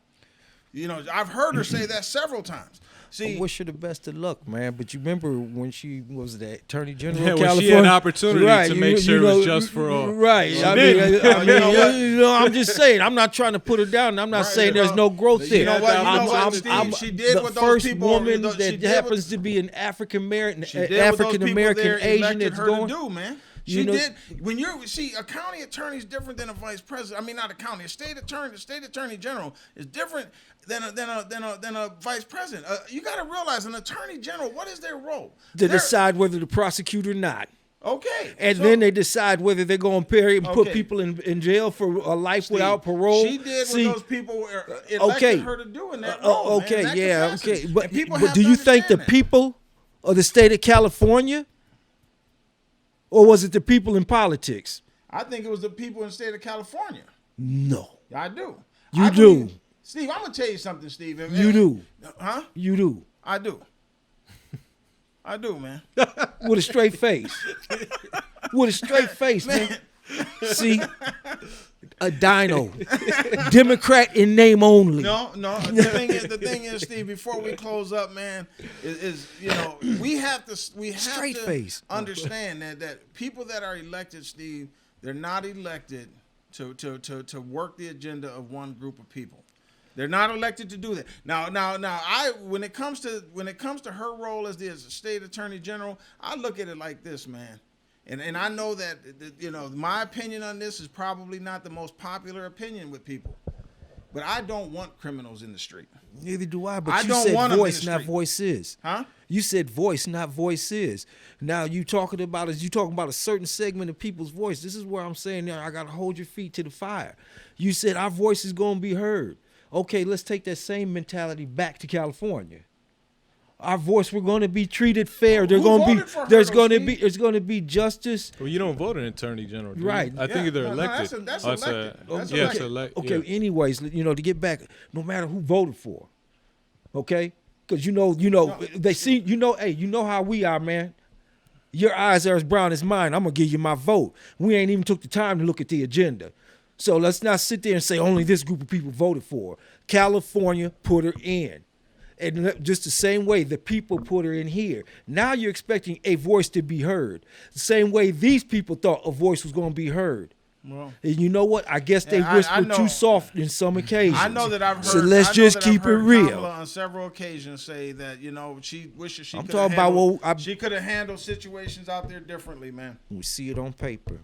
I've heard her say that several times. See, I wish her the best of luck, man. But you remember when she was the Attorney General of when California? she had an opportunity to make sure it was just for all. Right. I'm just saying. I'm not trying to put her down. I'm not saying there's no growth there. Steve, she did the what first those people, woman that happens to be an African American Asian that's going to do, man. She did. When a county attorney is different than a vice president. I mean, not a county. A state attorney general is different than a vice president. You got to realize, an attorney general, what is their role? To decide whether to prosecute or not. Okay. And So- then they decide whether they're going to put Okay. people in jail for a life Steve, without parole. She did See, what those people elected okay. her to do in that role. Okay, man, in that yeah, capacity. okay. And But people have do to you think the understand that. people of the state of California, or was it the people in politics? I think it was the people in the state of California. No, I do. You I do. believe- Steve, I'm gonna tell you something, Steve. you do. Huh? You do. I do. I do, man. With a straight face. With a straight face, man. See, a dino, Democrat in name only. No. The thing is, Steve. Before we close up, man, is we have Straight to face. understand that people that are elected, Steve, they're not elected to work the agenda of one group of people. They're not elected to do that. Now, when it comes to her role as the state attorney general, I look at it like this, man. And I know that my opinion on this is probably not the most popular opinion with people, but I don't want criminals in the street. Neither do I. But I you don't said want 'em in voice, the not street. voices. Huh? You said voice, not voices. Now you talking about a certain segment of people's voice. This is where I'm saying I gotta hold your feet to the fire. You said our voice is gonna be heard. Okay, let's take that same mentality back to California. Our voice, we're going to be treated fair. Who voted for her, There's though, going to Steve? be, it's going to be justice. Well, you don't vote an attorney general, do you? Right. I think they're No, elected. that's Oh, it's elected. That's yeah, it's elected. elected. Okay. Anyways, to get back, no matter who voted for, okay, because they see, hey, you know how we are, man. Your eyes are as brown as mine. I'm gonna give you my vote. We ain't even took the time to look at the agenda. So let's not sit there and say only this group of people voted for her. California put her in. And just the same way the people put her in here. Now you're expecting a voice to be heard. The same way these people thought a voice was going to be heard. Well, And you know what? I guess they Yeah, I whispered know. too soft in some occasions. I know that I've heard. So let's I know just that keep I've heard it real. Kamala on several occasions say that she wishes she. I'm could talking about she could have handled situations out there differently, man. We see it on paper.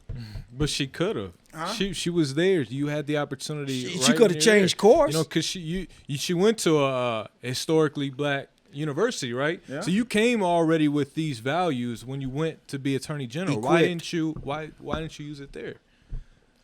But she could have. Huh? She was there. You had the opportunity. She right coulda near changed there. course. Because she went to a historically black university, right? Yeah. So you came already with these values when you went to be attorney general. Why Equipped. didn't you use it there?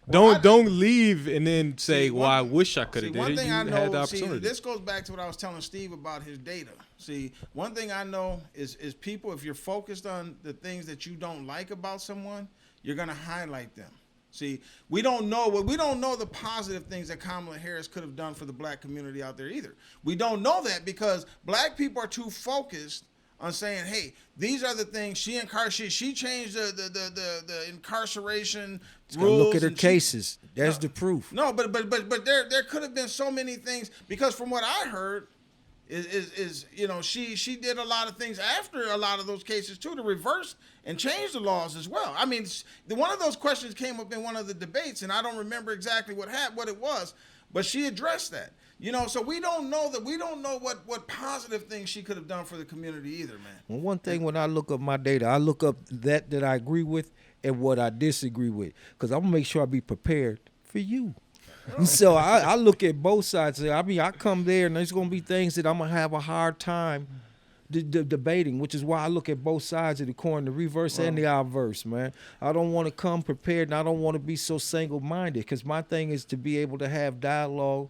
Don't leave and then say, "Well, I wish I could have See, did one it." thing You I had the know. opportunity. This goes back to what I was telling Steve about his data. See, one thing I know is people. If you're focused on the things that you don't like about someone, you're gonna highlight them. See, we don't know the positive things that Kamala Harris could have done for the black community out there either. We don't know that because black people are too focused on saying, "Hey, these are the things she changed the incarceration rules." Look at her and she- cases. That's the proof. No, but there could have been so many things because from what I heard is she did a lot of things after a lot of those cases too to reverse and change the laws as well. I mean, one of those questions came up in one of the debates, and I don't remember exactly what it was, but she addressed that. So we don't know what positive things she could have done for the community either, man. Well, one thing when I look up my data, I look up that I agree with and what I disagree with, because I'm gonna make sure I be prepared for you. So I look at both sides. I mean, I come there and there's gonna be things that I'm gonna have a hard time debating, which is why I look at both sides of the coin, the reverse and the obverse, man. I don't want to come prepared, and I don't want to be so single-minded, because my thing is to be able to have dialogue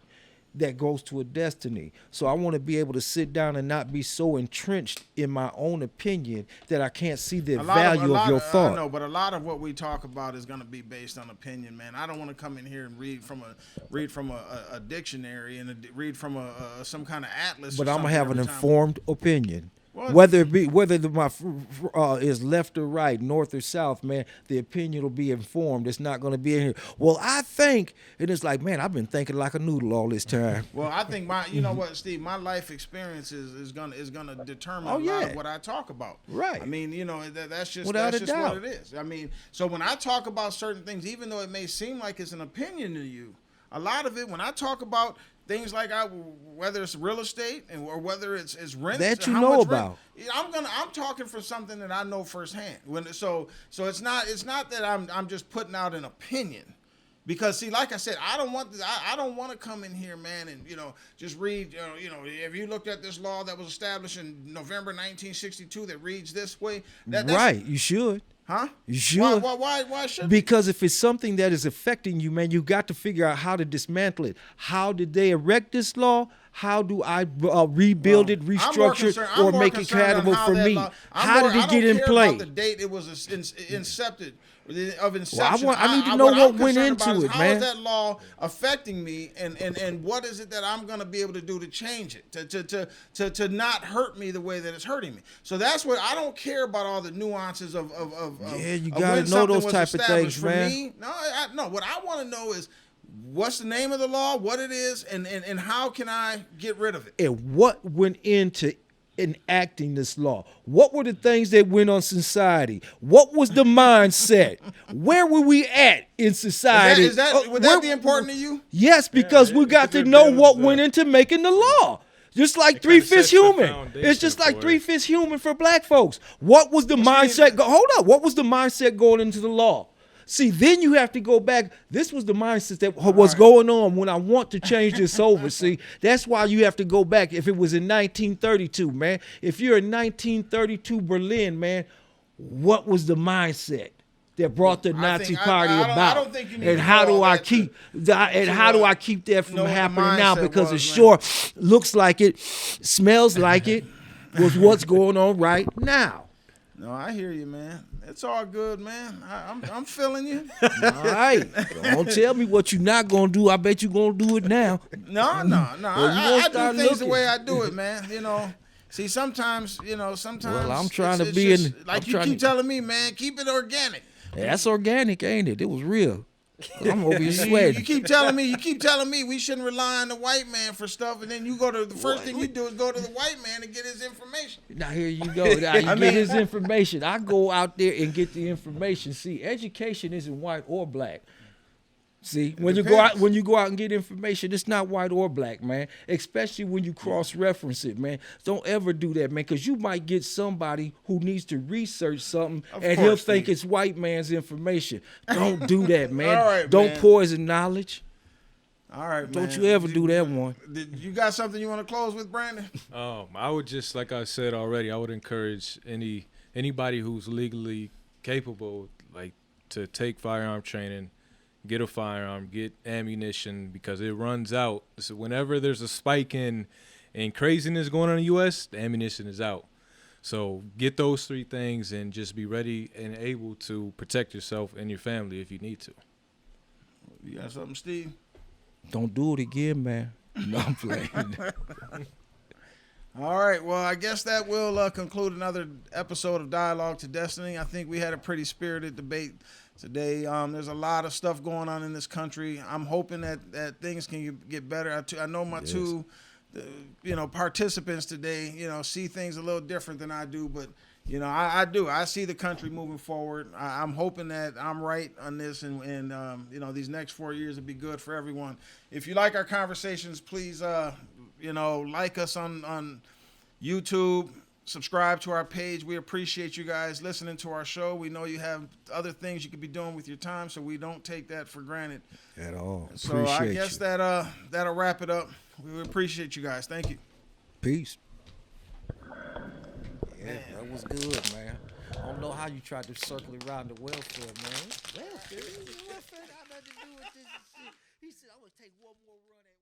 that goes to a destiny. So I want to be able to sit down and not be so entrenched in my own opinion that I can't see the value of your thought. I know, but a lot of what we talk about is going to be based on opinion, man. I don't want to come in here and read from a dictionary and read from some kind of atlas. But or I'm gonna have an something every time. informed opinion. Well, Whether my is left or right, north or south, man, the opinion will be informed. It's not going to be in here. Well, I think, and it's like, man, I've been thinking like a noodle all this time. Well, I think you know what, Steve, my life experience is gonna determine Oh, a lot yeah. of what I talk about. Right. I mean, that's just Without a doubt. what it is. I mean, so when I talk about certain things, even though it may seem like it's an opinion to you, a lot of it, when I talk about things like whether it's real estate or whether it's rent That you how know much about. rent, I'm talking from something that I know firsthand. So it's not that I'm just putting out an opinion. Because see, like I said, I don't want to come in here, man, and just read. If you looked at this law that was established in November 1962 that reads this way, that's, Right, you should. Huh? You should. Why should? Because if it's something that is affecting you, man, you got to figure out how to dismantle it. How did they erect this law? How do I rebuild it, restructure it, or make it compatible for me? How did it get in play? I don't care about the date it was incepted. Of inception. Well, I need to know what went into it, how man. How is that law affecting me, and what is it that I'm going to be able to do to change it, to not hurt me the way that it's hurting me? So that's what I don't care about all the nuances of you got to know those type of things, for man. Me, no. What I want to know is what's the name of the law, what it is, and how can I get rid of it? And what went into enacting this law? What were the things that went on society? What was the mindset? Where were we at in society? Would that be important to you? Yes, because we got to know what went into making the law. Just like 3/5 human. It's just like 3/5 human for black folks. What was the mindset? Hold up. What was the mindset going into the law? See, then you have to go back. This was the mindset that was going on when I want to change this over. See, that's why you have to go back. If it was in 1932, man, if you're in 1932 Berlin, man, what was the mindset that brought the Nazi Party about? I don't think you need and to how know do all I that keep how do I keep that from know what the happening now? mindset Because it was, sure looks like it, smells like it was what's going on right now. No, I hear you, man. It's all good, man. I'm feeling you. All right. Don't tell me what you're not going to do. I bet you're going to do it now. No. Well, I do things the way I do it, man. You know. See, sometimes. Well, I'm trying to be in. Like you keep telling me, man, keep it organic. That's organic, ain't it? It was real. I'm over here sweating. You keep telling me we shouldn't rely on the white man for stuff, and then you go to the first thing you do is go to the white man and get his information. Now here you go. Now you get his information. I go out there and get the information. See, education isn't white or black. See, when you go out and get information, it's not white or black, man. Especially when you cross-reference it, man. Don't ever do that, man, because you might get somebody who needs to research something and he'll think it's white man's information. Don't do that, man. All right, Don't man. poison knowledge. All right, man. Don't you ever do that one. You got something you want to close with, Brandon? I would just, like I said already, I would encourage anybody who's legally capable, like, to take firearm training. Get a firearm, get ammunition, because it runs out. So whenever there's a spike in craziness going on in the U.S., the ammunition is out. So get those three things and just be ready and able to protect yourself and your family if you need to. You got something, Steve? Don't do it again, man. No, I'm playing. All right. Well, I guess that will conclude another episode of Dialogue to Destiny. I think we had a pretty spirited debate today. There's a lot of stuff going on in this country. I'm hoping that things can get better. I know my two participants today, see things a little different than I do, but I do. I see the country moving forward. I'm hoping that I'm right on this, and these next 4 years will be good for everyone. If you like our conversations, please like us on YouTube. Subscribe to our page. We appreciate you guys listening to our show. We know you have other things you could be doing with your time, so we don't take that for granted At all. So I guess that'll wrap it up. We appreciate you guys. Thank you. Peace. Yeah, that was good, man. I don't know how you tried to circle around the welfare, man. Welfare? Welfare got nothing to do with this shit. He said, I'm going to take one more run at